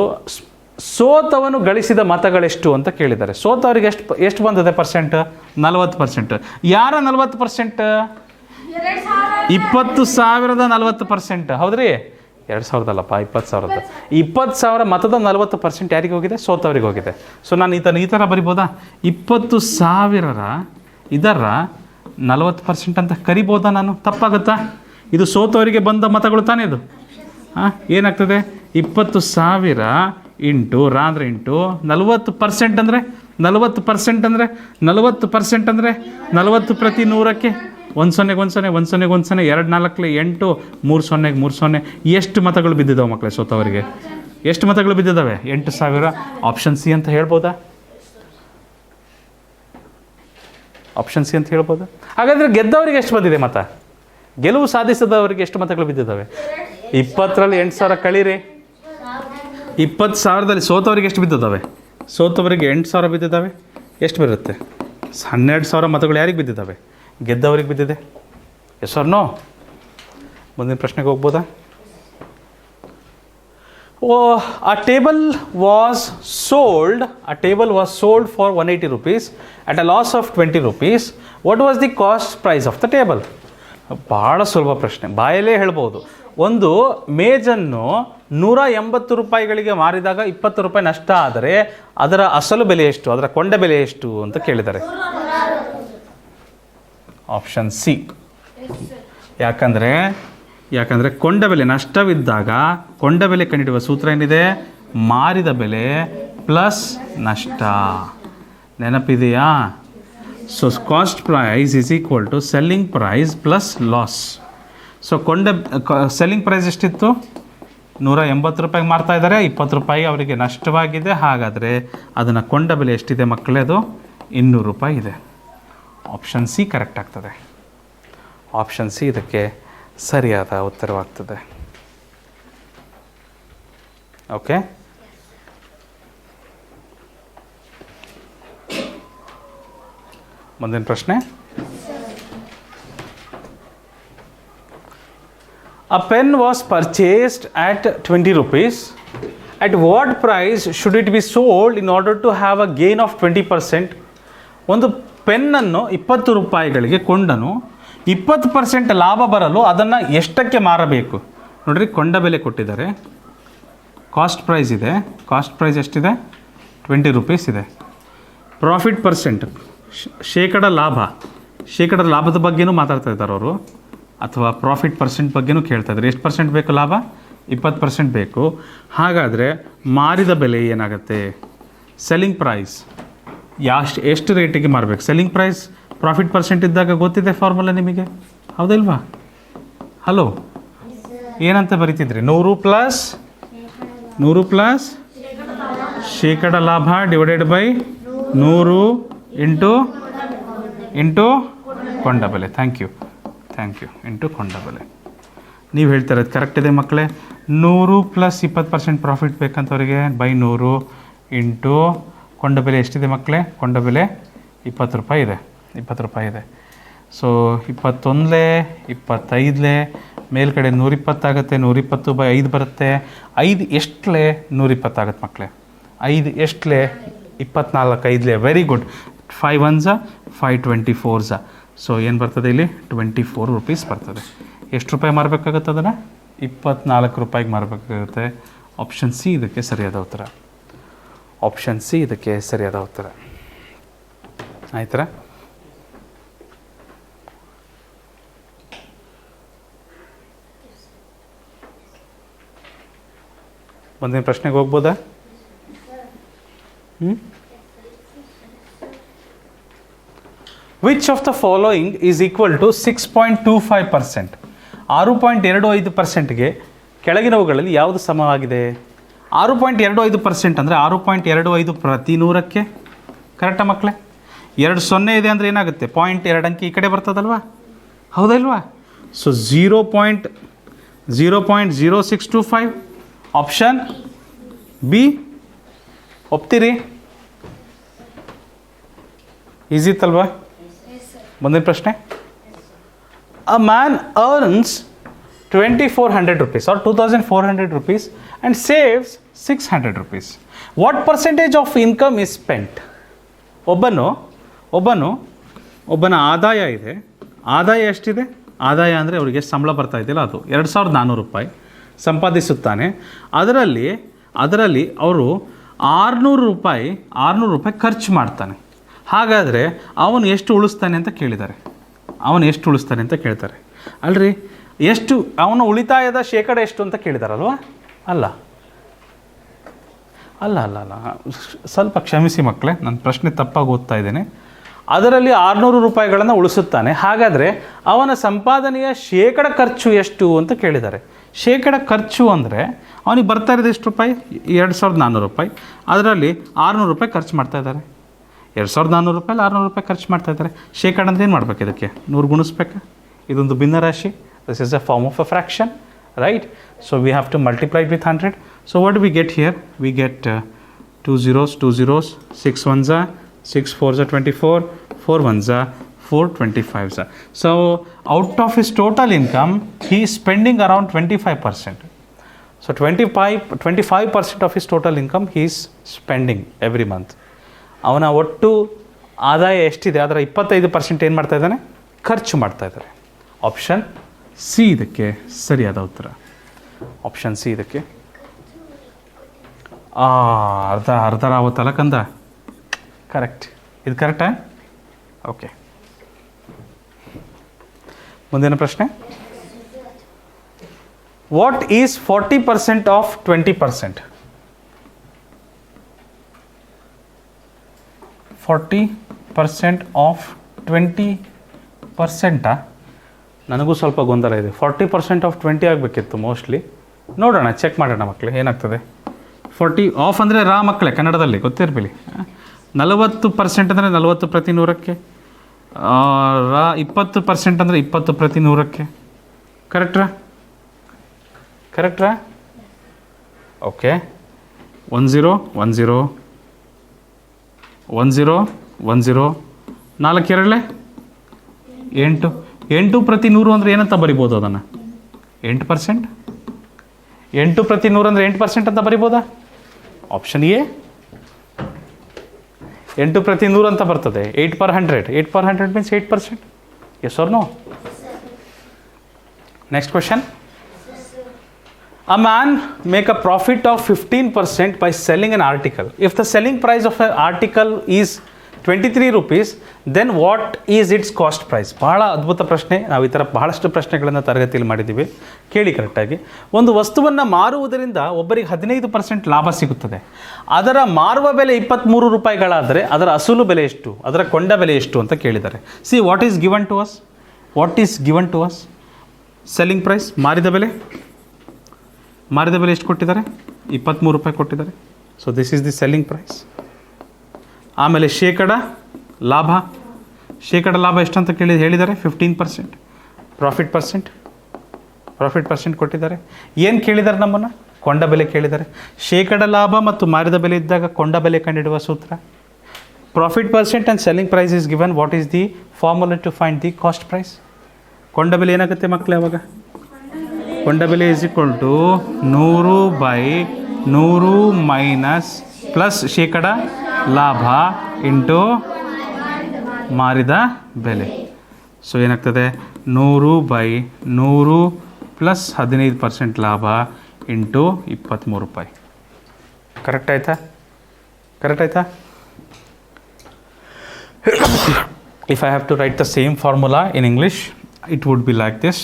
ಸೋತವನು ಗಳಿಸಿದ ಮತಗಳೆಷ್ಟು ಅಂತ ಕೇಳಿದ್ದಾರೆ. ಸೋತವರಿಗೆ ಎಷ್ಟು ಬಂದಿದೆ ಪರ್ಸೆಂಟ್? 40%. ಯಾರ 40%? 20,000ದ 40%. ಹೌದ್ರಿ? 2,000 ಅಲ್ಲಪ್ಪ, 20,000. 20,000 ಮತದ 40% ಯಾರಿಗೆ ಹೋಗಿದೆ? ಸೋತವರಿಗೆ ಹೋಗಿದೆ. ಸೊ ನಾನು ಈ ಥರ ಬರಿಬೋದಾ? 20,000 ಇದರ 40% ಅಂತ ಕರಿಬೋದಾ ನಾನು? ತಪ್ಪಾಗುತ್ತಾ? ಇದು ಸೋತವರಿಗೆ ಬಂದ ಮತಗಳು ತಾನೇ ಇದು. ಏನಾಗ್ತದೆ? 20,000 ಇಂಟು 40% ಅಂದರೆ 40% ಅಂದರೆ 40% ಅಂದರೆ 40 ಪ್ರತಿ 100ಕ್ಕೆ 1 0 2 4 8 3 0 ಎಷ್ಟು ಮತಗಳು ಬಿದ್ದಿದ್ದಾವೆ ಮಕ್ಕಳೇ ಸೋತವರಿಗೆ? ಎಷ್ಟು ಮತಗಳು ಬಿದ್ದಿದ್ದಾವೆ? 8,000. ಆಪ್ಷನ್ ಸಿ ಅಂತ ಹೇಳ್ಬೋದಾ? ಹಾಗಾದರೆ ಗೆದ್ದವರಿಗೆ ಎಷ್ಟು ಬಂದಿದೆ ಮತ? ಗೆಲುವು ಸಾಧಿಸಿದವರಿಗೆ ಎಷ್ಟು ಮತಗಳು ಬಿದ್ದಿದ್ದಾವೆ? 20ರಲ್ಲಿ 8,000 ಕಳೀರಿ. 20,000ದಲ್ಲಿ ಸೋತವರಿಗೆ ಎಷ್ಟು ಬಿದ್ದಿದ್ದಾವೆ? ಸೋತವರಿಗೆ 8,000 ಬಿದ್ದಿದ್ದಾವೆ. ಎಷ್ಟು ಬರುತ್ತೆ? 12,000 ಮತಗಳು ಯಾರಿಗೆ ಬಿದ್ದಿದ್ದಾವೆ? ಗೆದ್ದವರಿಗೆ ಬಿದ್ದಿದೆ. Yes or no? ಮುಂದಿನ ಪ್ರಶ್ನೆಗೆ ಹೋಗ್ಬೋದಾ? A table was sold for 180 rupees at a loss of 20 rupees. What was the cost price of the table? ಭಾಳ ಸುಲಭ ಪ್ರಶ್ನೆ, ಬಾಯಲ್ಲೇ ಹೇಳ್ಬೋದು. ಒಂದು ಮೇಜನ್ನು 180 ರೂಪಾಯಿಗಳಿಗೆ ಮಾರಿದಾಗ 20 ರೂಪಾಯಿ ನಷ್ಟ ಆದರೆ ಅದರ ಅಸಲು ಬೆಲೆ ಎಷ್ಟು? ಅದರ ಕೊಂಡ ಬೆಲೆ ಎಷ್ಟು ಅಂತ ಕೇಳಿದ್ದಾರೆ. Option C. ಯಾಕಂದರೆ ಕೊಂಡ ಬೆಲೆ ನಷ್ಟವಿದ್ದಾಗ ಕೊಂಡ ಬೆಲೆ ಕಂಡುಹಿಡಿಯುವ ಸೂತ್ರ ಏನಿದೆ? ಮಾರಿದ ಬೆಲೆ ಪ್ಲಸ್ ನಷ್ಟ. ನೆನಪಿದೆಯಾ? So cost price is equal to selling price plus loss. So selling price ಎಷ್ಟಿತ್ತು? 180 ರೂಪಾಯಿಗೆ ಮಾರ್ತಾ ಇದ್ದಾರೆ, 20 ರೂಪಾಯಿ ಅವರಿಗೆ ನಷ್ಟವಾಗಿದೆ. ಹಾಗಾದರೆ ಅದನ್ನು ಕೊಂಡ ಬೆಲೆ ಎಷ್ಟಿದೆ ಮಕ್ಕಳೇ? ಅದು 200 ರೂಪಾಯಿ ಇದೆ. ಆಪ್ಷನ್ ಸಿ ಕರೆಕ್ಟ್ ಆಗ್ತದೆ. ಆಪ್ಷನ್ ಸಿ ಇದಕ್ಕೆ ಸರಿಯಾದ ಉತ್ತರವಾಗ್ತದೆ. ಓಕೆ, ಮುಂದಿನ ಪ್ರಶ್ನೆ. A pen was purchased at 20 rupees. At what price should it be sold in order to have a gain of 20%? ಒಂದು ಪೆನ್ನನ್ನು 20 ರೂಪಾಯಿಗಳಿಗೆ ಕೊಂಡನು, 20% ಲಾಭ ಬರಲು ಅದನ್ನು ಎಷ್ಟಕ್ಕೆ ಮಾರಬೇಕು? ನೋಡ್ರಿ, ಕೊಂಡ ಬೆಲೆ ಕೊಟ್ಟಿದ್ದಾರೆ, ಕಾಸ್ಟ್ ಪ್ರೈಸ್ ಇದೆ. ಕಾಸ್ಟ್ ಪ್ರೈಸ್ ಎಷ್ಟಿದೆ? 20 ರೂಪೀಸ್ ಇದೆ. ಪ್ರಾಫಿಟ್ ಪರ್ಸೆಂಟ್ ಶೇಕಡ ಲಾಭ, ಶೇಕಡ ಲಾಭದ ಬಗ್ಗೆನೂ ಮಾತಾಡ್ತಾ ಇದ್ದಾರೆ ಅವರು, ಅಥವಾ ಪ್ರಾಫಿಟ್ ಪರ್ಸೆಂಟ್ ಬಗ್ಗೆನೂ ಕೇಳ್ತಾ ಇದ್ದಾರೆ. ಎಷ್ಟು ಪರ್ಸೆಂಟ್ ಬೇಕು ಲಾಭ? 20% ಬೇಕು. ಹಾಗಾದರೆ ಮಾರಿದ ಬೆಲೆ ಏನಾಗುತ್ತೆ? ಸೆಲ್ಲಿಂಗ್ ಪ್ರೈಸ್ ಎಷ್ಟು ರೇಟಿಗೆ ಮಾರಬೇಕು? ಸೆಲ್ಲಿಂಗ್ ಪ್ರೈಸ್ ಪ್ರಾಫಿಟ್ ಪರ್ಸೆಂಟ್ ಇದ್ದಾಗ ಗೊತ್ತಿದೆ ಫಾರ್ಮುಲಾ ನಿಮಗೆ, ಹೌದಲ್ವಾ? ಹಲೋ, ಏನಂತ ಬರೀತಿದ್ರಿ? 100 ಪ್ಲಸ್ ಶೇಕಡ ಲಾಭ ಡಿವೈಡೆಡ್ ಬೈ 100 ಇಂಟು ಕೊಂಡ ಬೆಲೆ. ಥ್ಯಾಂಕ್ ಯು ಇಂಟು ಕೊಂಡ ಬೆಲೆ. ನೀವು ಹೇಳ್ತಾ ಇರೋದು ಕರೆಕ್ಟ್ ಇದೆ ಮಕ್ಕಳೇ. 100 ಪ್ಲಸ್ 20% ಪ್ರಾಫಿಟ್ ಬೇಕಂತವರಿಗೆ ಬೈ 100 ಇಂಟು ಕೊಂಡ ಬೆಲೆ ಎಷ್ಟಿದೆ ಮಕ್ಕಳೇ? ಕೊಂಡ ಬೆಲೆ 20 ರೂಪಾಯಿ ಇದೆ. 20 ರೂಪಾಯಿ ಇದೆ. ಸೊ 21 25 ಮೇಲ್ಗಡೆ 120 ಆಗುತ್ತೆ. 120 ಬೈ 5 ಬರುತ್ತೆ. 5 ಎಷ್ಟಲೇ? 120 ಆಗುತ್ತೆ ಮಕ್ಕಳೇ. 5 ಎಷ್ಟಲೇ? 24 5ಲೇ. Very good. 5 1s 5 24s. So ಏನು ಬರ್ತದೆ ಇಲ್ಲಿ? 24 ರೂಪೀಸ್ ಬರ್ತದೆ. ಎಷ್ಟು ರೂಪಾಯಿ ಮಾರಬೇಕಾಗುತ್ತೆ ಅದನ್ನು? 24 ರೂಪಾಯಿಗೆ ಮಾರಬೇಕಾಗುತ್ತೆ. ಆಪ್ಷನ್ ಸಿ ಇದಕ್ಕೆ ಸರಿಯಾದ ಉತ್ತರ. ಆಪ್ಷನ್ ಸಿ ಇದಕ್ಕೆ ಸರಿಯಾದ ಉತ್ತರ. ಆಯ್ತರ? ಮುಂದಿನ ಪ್ರಶ್ನೆಗೆ ಹೋಗ್ಬೋದಾ? Which of the following is equal to 6.25%? 6.25%ಗೆ ಕೆಳಗಿನವುಗಳಲ್ಲಿ ಯಾವುದು ಸಮವಾಗಿದೆ? 6.25% ಅಂದರೆ 6.25 ಪ್ರತಿ 100ಕ್ಕೆ. ಕರೆಕ್ಟಾ ಮಕ್ಕಳೇ? 2 0 ಇದೆ ಅಂದರೆ ಏನಾಗುತ್ತೆ? 0.2 ಅಂಕಿ ಈ ಕಡೆ ಬರ್ತದಲ್ವಾ, ಹೌದಲ್ವಾ? So 0.0625 option B. ಒಪ್ತೀರಿ? ಈಸಿ ಇತ್ತಲ್ವಾ? ಮುಂದಿನ ಪ್ರಶ್ನೆ. A man earns 2400 rupees or 2400 rupees and saves 600 rupees. What percentage of income is spent? ಒಬ್ಬನ ಆದಾಯ ಇದೆ. ಆದಾಯ ಎಷ್ಟಿದೆ? ಆದಾಯ ಅಂದರೆ ಅವರಿಗೆ ಸಂಬಳ ಬರ್ತಾ ಇದೆಯಲ್ಲ, ಅದು 2400 ರೂಪಾಯಿ ಸಂಪಾದಿಸುತ್ತಾನೆ. ಅದರಲ್ಲಿ ಅವರು 600 ರೂಪಾಯಿ ಖರ್ಚು ಮಾಡ್ತಾನೆ. ಹಾಗಾದರೆ ಅವನು ಎಷ್ಟು ಉಳಿಸ್ತಾನೆ ಅಂತ ಕೇಳಿದ್ದಾರೆ. ಅಲ್ರಿ, ಎಷ್ಟು ಅವನ ಉಳಿತಾಯದ ಶೇಕಡ ಎಷ್ಟು ಅಂತ ಕೇಳಿದಾರಲ್ವಾ? ಅಲ್ಲ, ಸ್ವಲ್ಪ ಕ್ಷಮಿಸಿ ಮಕ್ಕಳೇ, ನನ್ನ ಪ್ರಶ್ನೆ ತಪ್ಪಾಗಿ ಓದ್ತಾ ಇದ್ದೇನೆ. ಅದರಲ್ಲಿ 600 ರೂಪಾಯಿಗಳನ್ನು ಉಳಿಸುತ್ತಾನೆ. ಹಾಗಾದರೆ ಅವನ ಸಂಪಾದನೆಯ ಶೇಕಡ ಖರ್ಚು ಎಷ್ಟು ಅಂತ ಕೇಳಿದ್ದಾರೆ. ಶೇಕಡ ಖರ್ಚು ಅಂದರೆ ಅವನಿಗೆ ಬರ್ತಾ ಇರೋದು ಎಷ್ಟು ರೂಪಾಯಿ? 2400 ರೂಪಾಯಿ. ಅದರಲ್ಲಿ 600 ರೂಪಾಯಿ ಖರ್ಚು ಮಾಡ್ತಾ ಇದ್ದಾರೆ. 2400 ರೂಪಾಯಿ 600 ರೂಪಾಯಿ ಖರ್ಚು ಮಾಡ್ತಾ ಇದ್ದಾರೆ. ಶೇಕಡ ಅಂದರೆ ಏನು ಮಾಡಬೇಕು? ಇದಕ್ಕೆ 100 ಗುಣಿಸ್ಬೇಕಾ? ಇದೊಂದು ಭಿನ್ನರಾಶಿ. This is a form of a fraction, right? So we have to multiply it with 100. So what do we get here? We get 2 zeros, 6 1s, 6 4s 24, 4 1s 4 25s. So out of his total income, he is spending around 25%. So 25% of his total income he is spending every month. ಅವನ ಒಟ್ಟು ಆದಾಯ ಎಷ್ಟಿದೆ ಅದರ 25% ಏನು ಮಾಡ್ತಾ ಇದ್ದಾನೆ? ಖರ್ಚು ಮಾಡ್ತಾ ಇದ್ದಾರೆ. ಆಪ್ಷನ್ ಸಿ ಇದಕ್ಕೆ ಸರಿಯಾದ ಉತ್ತರ. ಆಪ್ಷನ್ ಸಿ ಇದಕ್ಕೆ. ಅರ್ಧ ರಾವತ್ತಲ್ಲ ಕಂದ? ಕರೆಕ್ಟ್. ಇದು ಕರೆಕ್ಟಾ? ಓಕೆ. ಮುಂದಿನ ಪ್ರಶ್ನೆ. What is 40% of 20%? 40% ಆಫ್ 20%? ನನಗೂ ಸ್ವಲ್ಪ ಗೊಂದಲ ಇದೆ. 40% ಆಫ್ 20 ಆಗಬೇಕಿತ್ತು ಮೋಸ್ಟ್ಲಿ. ನೋಡೋಣ, ಚೆಕ್ ಮಾಡೋಣ ಮಕ್ಕಳೇ ಏನಾಗ್ತದೆ. 40 ಆಫ್ ಅಂದರೆ ರಾ ಮಕ್ಕಳೇ, ಕನ್ನಡದಲ್ಲಿ ಗೊತ್ತಿರಲಿ. 40% ಅಂದರೆ 40 ಪ್ರತಿ 100ಕ್ಕೆ. ರಾ 20% ಅಂದರೆ 20 ಪ್ರತಿ 100ಕ್ಕೆ. ಕರೆಕ್ಟ್ರಾ? ಓಕೆ. 10 10 10 10 4 2 8 8 ಪ್ರತಿ 100 ಅಂದರೆ ಏನಂತ ಬರಿಬೋದು ಅದನ್ನು? 8%. 8 ಪ್ರತಿ 100 ಅಂದರೆ 8% ಅಂತ ಬರಿಬೋದಾ? Option A. 8 ಪ್ರತಿ 100 ಅಂತ ಬರ್ತದೆ. 8 per 100. 8 per 100 means 8%. Yes or no? Next question. A man make a profit of 15% by selling an article. If the selling price of an article is 23 rupees, then what is its cost price? ಬಹಳ ಅದ್ಭುತ ಪ್ರಶ್ನೆ. ನಾವು ಈ ಥರ ಬಹಳಷ್ಟು ಪ್ರಶ್ನೆಗಳನ್ನು ತರಗತಿಯಲ್ಲಿ ಮಾಡಿದ್ದೀವಿ. ಕೇಳಿ ಕರೆಕ್ಟಾಗಿ. ಒಂದು ವಸ್ತುವನ್ನು ಮಾರುವುದರಿಂದ ಒಬ್ಬರಿಗೆ 15% ಲಾಭ ಸಿಗುತ್ತದೆ. ಅದರ ಮಾರುವ ಬೆಲೆ 23 ರೂಪಾಯಿಗಳಾದರೆ ಅದರ ಅಸಲು ಬೆಲೆ ಎಷ್ಟು, ಅದರ ಕೊಂಡ ಬೆಲೆ ಎಷ್ಟು ಅಂತ ಕೇಳಿದ್ದಾರೆ. See what is given to us, what is given to us? Selling price, ಮಾರಿದ ಬೆಲೆ ಎಷ್ಟು ಕೊಟ್ಟಿದ್ದಾರೆ? 23 ರೂಪಾಯಿ ಕೊಟ್ಟಿದ್ದಾರೆ. So this is the selling price. ಆಮೇಲೆ ಶೇಕಡ ಲಾಭ ಎಷ್ಟಂತ ಹೇಳಿದ್ದಾರೆ? 15%. ಪ್ರಾಫಿಟ್ ಪರ್ಸೆಂಟ್ ಕೊಟ್ಟಿದ್ದಾರೆ. ಏನು ಕೇಳಿದ್ದಾರೆ? ನಮ್ಮನ್ನು ಕೊಂಡ ಬೆಲೆ ಕೇಳಿದ್ದಾರೆ. ಶೇಕಡ ಲಾಭ ಮತ್ತು ಮಾರಿದ ಬೆಲೆ ಇದ್ದಾಗ ಕೊಂಡ ಬೆಲೆ ಕಂಡುಹಿಡುವ ಸೂತ್ರ profit percent and selling price is given. What is the formula to find the cost price? ಕೊಂಡ ಬೆಲೆ ಏನಾಗುತ್ತೆ ಮಕ್ಕಳೇ ಅವಾಗ? ಕೊಂಡ ಬೆಲೆ is equal to 100/100 minus plus ಶೇಕಡ ಲಾಭ ಇಂಟು ಮಾರಿದ ಬೆಲೆ. ಸೊ ಏನಾಗ್ತದೆ? 100/100 ಪ್ಲಸ್ 15% ಲಾಭ ಇಂಟು 23 ರೂಪಾಯಿ. ಕರೆಕ್ಟ್ ಆಯಿತಾ? If I have to write the same formula in English, it would be like this.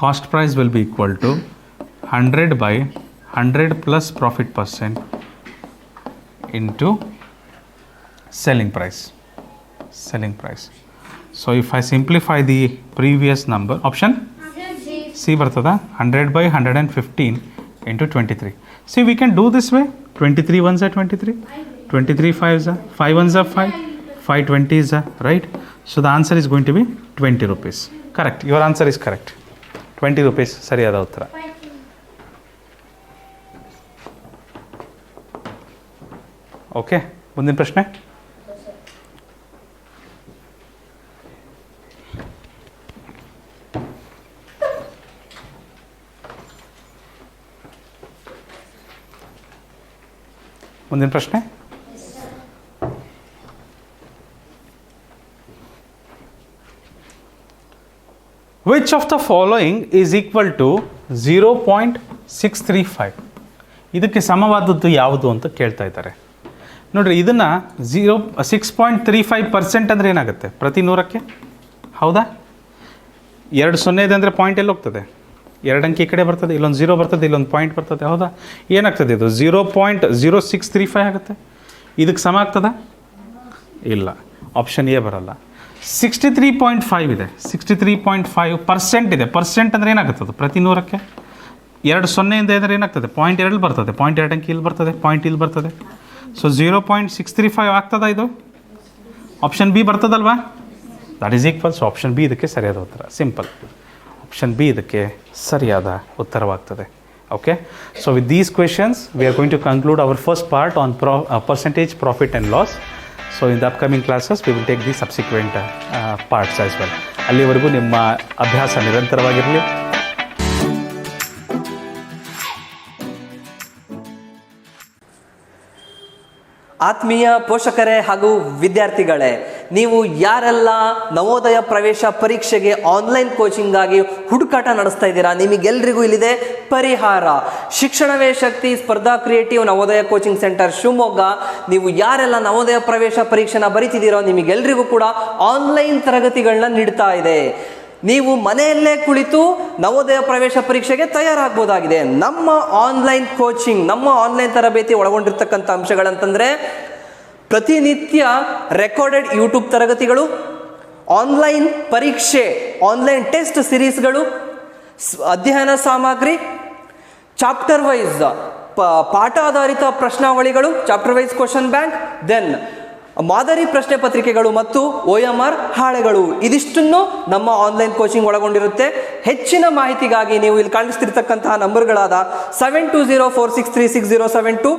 Cost price will be equal to 100/100 plus profit percent into selling price. So if I simplify the previous number, option C bartada 100/115 into 23. See, we can do this way. 23 ones are 23, 23 fives are 5 ones are 5, 5 20s are right. So the answer is going to be 20 rupees. Correct. Your answer is correct. 20 rupees ಸರಿಯಾದ ಉತ್ತರ. Okay, ಮುಂದಿನ ಪ್ರಶ್ನೆ. Which of the following is equal to 0.635? ಇದಕ್ಕೆ ಸಮವಾದದ್ದು ಯಾವುದು ಅಂತ ಕೇಳ್ತಾ ಇದ್ದಾರೆ. ನೋಡಿರಿ, ಇದನ್ನು 6.35% ಅಂದರೆ ಏನಾಗುತ್ತೆ? ಪ್ರತಿ 100ಕ್ಕೆ, ಹೌದಾ? 2 0 ಇದೆ ಅಂದರೆ ಪಾಯಿಂಟ್ ಎಲ್ಲಿ ಹೋಗ್ತದೆ? 2 ಅಂಕಿ ಈ ಕಡೆ ಬರ್ತದೆ, ಇಲ್ಲೊಂದು 0 ಬರ್ತದೆ, ಇಲ್ಲೊಂದು ಪಾಯಿಂಟ್ ಬರ್ತದೆ, ಹೌದಾ? ಏನಾಗ್ತದೆ? ಇದು 0.0635 ಆಗುತ್ತೆ. ಇದಕ್ಕೆ ಸಮ ಆಗ್ತದಾ? ಇಲ್ಲ, ಆಪ್ಷನ್ ಎ ಬರಲ್ಲ. 63.5 ಇದೆ, 63.5% ಇದೆ. ಪರ್ಸೆಂಟ್ ಅಂದರೆ ಏನಾಗುತ್ತದೆ? ಪ್ರತಿ 100ಕ್ಕೆ 2 0 ಅಂದರೆ ಏನಾಗ್ತದೆ? ಪಾಯಿಂಟ್ 2 ಬರ್ತದೆ, ಪಾಯಿಂಟ್ 2 ಅಂಕಿ ಇಲ್ಲಿ ಬರ್ತದೆ, ಪಾಯಿಂಟ್ ಇಲ್ಲಿ ಬರ್ತದೆ. ಸೊ 0.635 ಆಗ್ತದ ಇದು? ಆಪ್ಷನ್ ಬಿ ಬರ್ತದಲ್ವಾ? That is equal. So option B ಇದಕ್ಕೆ ಸರಿಯಾದ ಉತ್ತರ. ಸಿಂಪಲ್, ಆಪ್ಷನ್ ಬಿ ಇದಕ್ಕೆ ಸರಿಯಾದ ಉತ್ತರವಾಗ್ತದೆ. Okay, so with these questions we are going to conclude our first part on percentage profit and loss. So in the upcoming classes we will take the subsequent parts as well. ಅಲ್ಲಿವರೆಗೂ ನಿಮ್ಮ ಅಭ್ಯಾಸ ನಿರಂತರವಾಗಿರಲಿ. ಆತ್ಮೀಯ ಪೋಷಕರೇ ಹಾಗೂ ವಿದ್ಯಾರ್ಥಿಗಳೇ, ನೀವು ಯಾರೆಲ್ಲ ನವೋದಯ ಪ್ರವೇಶ ಪರೀಕ್ಷೆಗೆ ಆನ್ಲೈನ್ ಕೋಚಿಂಗ್ ಆಗಿ ಹುಡುಕಾಟ ನಡೆಸ್ತಾ ಇದ್ದೀರಾ, ನಿಮಗೆಲ್ರಿಗೂ ಇಲ್ಲಿದೆ ಪರಿಹಾರ. ಶಿಕ್ಷಣವೇ ಶಕ್ತಿ ಸ್ಪರ್ಧಾ creative Navodaya coaching centre Shivamogga. ನೀವು ಯಾರೆಲ್ಲ ನವೋದಯ ಪ್ರವೇಶ ಪರೀಕ್ಷೆನ ಬರೀತಿದ್ದೀರೋ ನಿಮಗೆಲ್ರಿಗೂ ಕೂಡ ಆನ್ಲೈನ್ ತರಗತಿಗಳನ್ನ ನೀಡ್ತಾ ಇದೆ. ನೀವು ಮನೆಯಲ್ಲೇ ಕುಳಿತು ನವೋದಯ ಪ್ರವೇಶ ಪರೀಕ್ಷೆಗೆ ತಯಾರಾಗಬಹುದಾಗಿದೆ. ನಮ್ಮ ಆನ್ಲೈನ್ ಕೋಚಿಂಗ್, ನಮ್ಮ ಆನ್ಲೈನ್ ತರಬೇತಿ ಒಳಗೊಂಡಿರ್ತಕ್ಕಂಥ ಅಂಶಗಳಂತಂದರೆ ಪ್ರತಿನಿತ್ಯ ರೆಕಾರ್ಡೆಡ್ ಯೂಟ್ಯೂಬ್ ತರಗತಿಗಳು, ಆನ್ಲೈನ್ ಪರೀಕ್ಷೆ, ಆನ್ಲೈನ್ ಟೆಸ್ಟ್ ಸಿರೀಸ್ಗಳು, ಅಧ್ಯಯನ ಸಾಮಗ್ರಿ, ಚಾಪ್ಟರ್ ವೈಸ್ ಪಾಠ ಆಧಾರಿತ ಪ್ರಶ್ನಾವಳಿಗಳು, chapter wise question bank, then ಮಾದರಿ ಪ್ರಶ್ನೆ ಪತ್ರಿಕೆಗಳು ಮತ್ತು OMR ಹಾಳೆಗಳು. ಇದಿಷ್ಟನ್ನು ನಮ್ಮ ಆನ್ಲೈನ್ ಕೋಚಿಂಗ್ ಒಳಗೊಂಡಿರುತ್ತೆ. ಹೆಚ್ಚಿನ ಮಾಹಿತಿಗಾಗಿ ನೀವು ಇಲ್ಲಿ ಕಾಣಿಸ್ತಿರ್ತಕ್ಕಂತಹ ನಂಬರ್ಗಳಾದ 7204636072,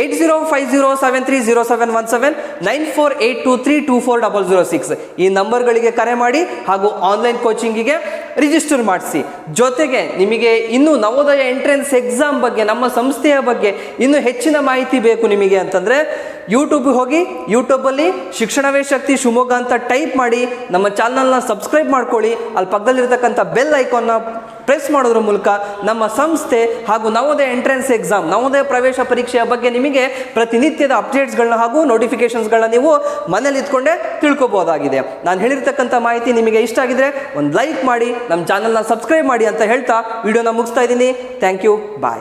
8050730717, 9482324006 ಈ ನಂಬರ್ಗಳಿಗೆ ಕರೆ ಮಾಡಿ ಹಾಗೂ ಆನ್ಲೈನ್ ಕೋಚಿಂಗಿಗೆ ರಿಜಿಸ್ಟರ್ ಮಾಡಿಸಿ. ಜೊತೆಗೆ ನಿಮಗೆ ಇನ್ನೂ ನವೋದಯ ಎಂಟ್ರೆನ್ಸ್ ಎಕ್ಸಾಮ್ ಬಗ್ಗೆ, ನಮ್ಮ ಸಂಸ್ಥೆಯ ಬಗ್ಗೆ ಇನ್ನೂ ಹೆಚ್ಚಿನ ಮಾಹಿತಿ ಬೇಕು ನಿಮಗೆ ಅಂತಂದರೆ ಯೂಟ್ಯೂಬ್ಗೆ ಹೋಗಿ, ಯೂಟ್ಯೂಬಲ್ಲಿ ಶಿಕ್ಷಣವೇ ಶಕ್ತಿ ಶಿವಮೊಗ್ಗ ಅಂತ ಟೈಪ್ ಮಾಡಿ ನಮ್ಮ ಚಾನಲ್ನ ಸಬ್ಸ್ಕ್ರೈಬ್ ಮಾಡ್ಕೊಳ್ಳಿ. ಅಲ್ಲಿ ಪಕ್ಕದಲ್ಲಿರ್ತಕ್ಕಂಥ ಬೆಲ್ ಐಕಾನ್ನ ಪ್ರೆಸ್ ಮಾಡೋದ್ರ ಮೂಲಕ ನಮ್ಮ ಸಂಸ್ಥೆ ಹಾಗೂ ನವೋದಯ ಎಂಟ್ರೆನ್ಸ್ ಎಕ್ಸಾಮ್, ನವೋದಯ ಪ್ರವೇಶ ಪರೀಕ್ಷೆಯ ಬಗ್ಗೆ ನಿಮಗೆ ಪ್ರತಿನಿತ್ಯದ ಅಪ್ಡೇಟ್ಸ್ಗಳನ್ನ ಹಾಗೂ ನೋಟಿಫಿಕೇಶನ್ಸ್ಗಳನ್ನ ನೀವು ಮನೇಲಿ ಇದ್ಕೊಂಡೇ ತಿಳ್ಕೊಬೋದಾಗಿದೆ. ನಾನು ಹೇಳಿರ್ತಕ್ಕಂಥ ಮಾಹಿತಿ ನಿಮಗೆ ಇಷ್ಟ ಆಗಿದ್ರೆ ಒಂದು ಲೈಕ್ ಮಾಡಿ, ನಮ್ಮ ಚಾನಲ್ನ ಸಬ್ಸ್ಕ್ರೈಬ್ ಮಾಡಿ ಅಂತ ಹೇಳ್ತಾ ವಿಡಿಯೋನ ಮುಗಿಸ್ತಾ ಇದ್ದೀನಿ. Thank you, bye.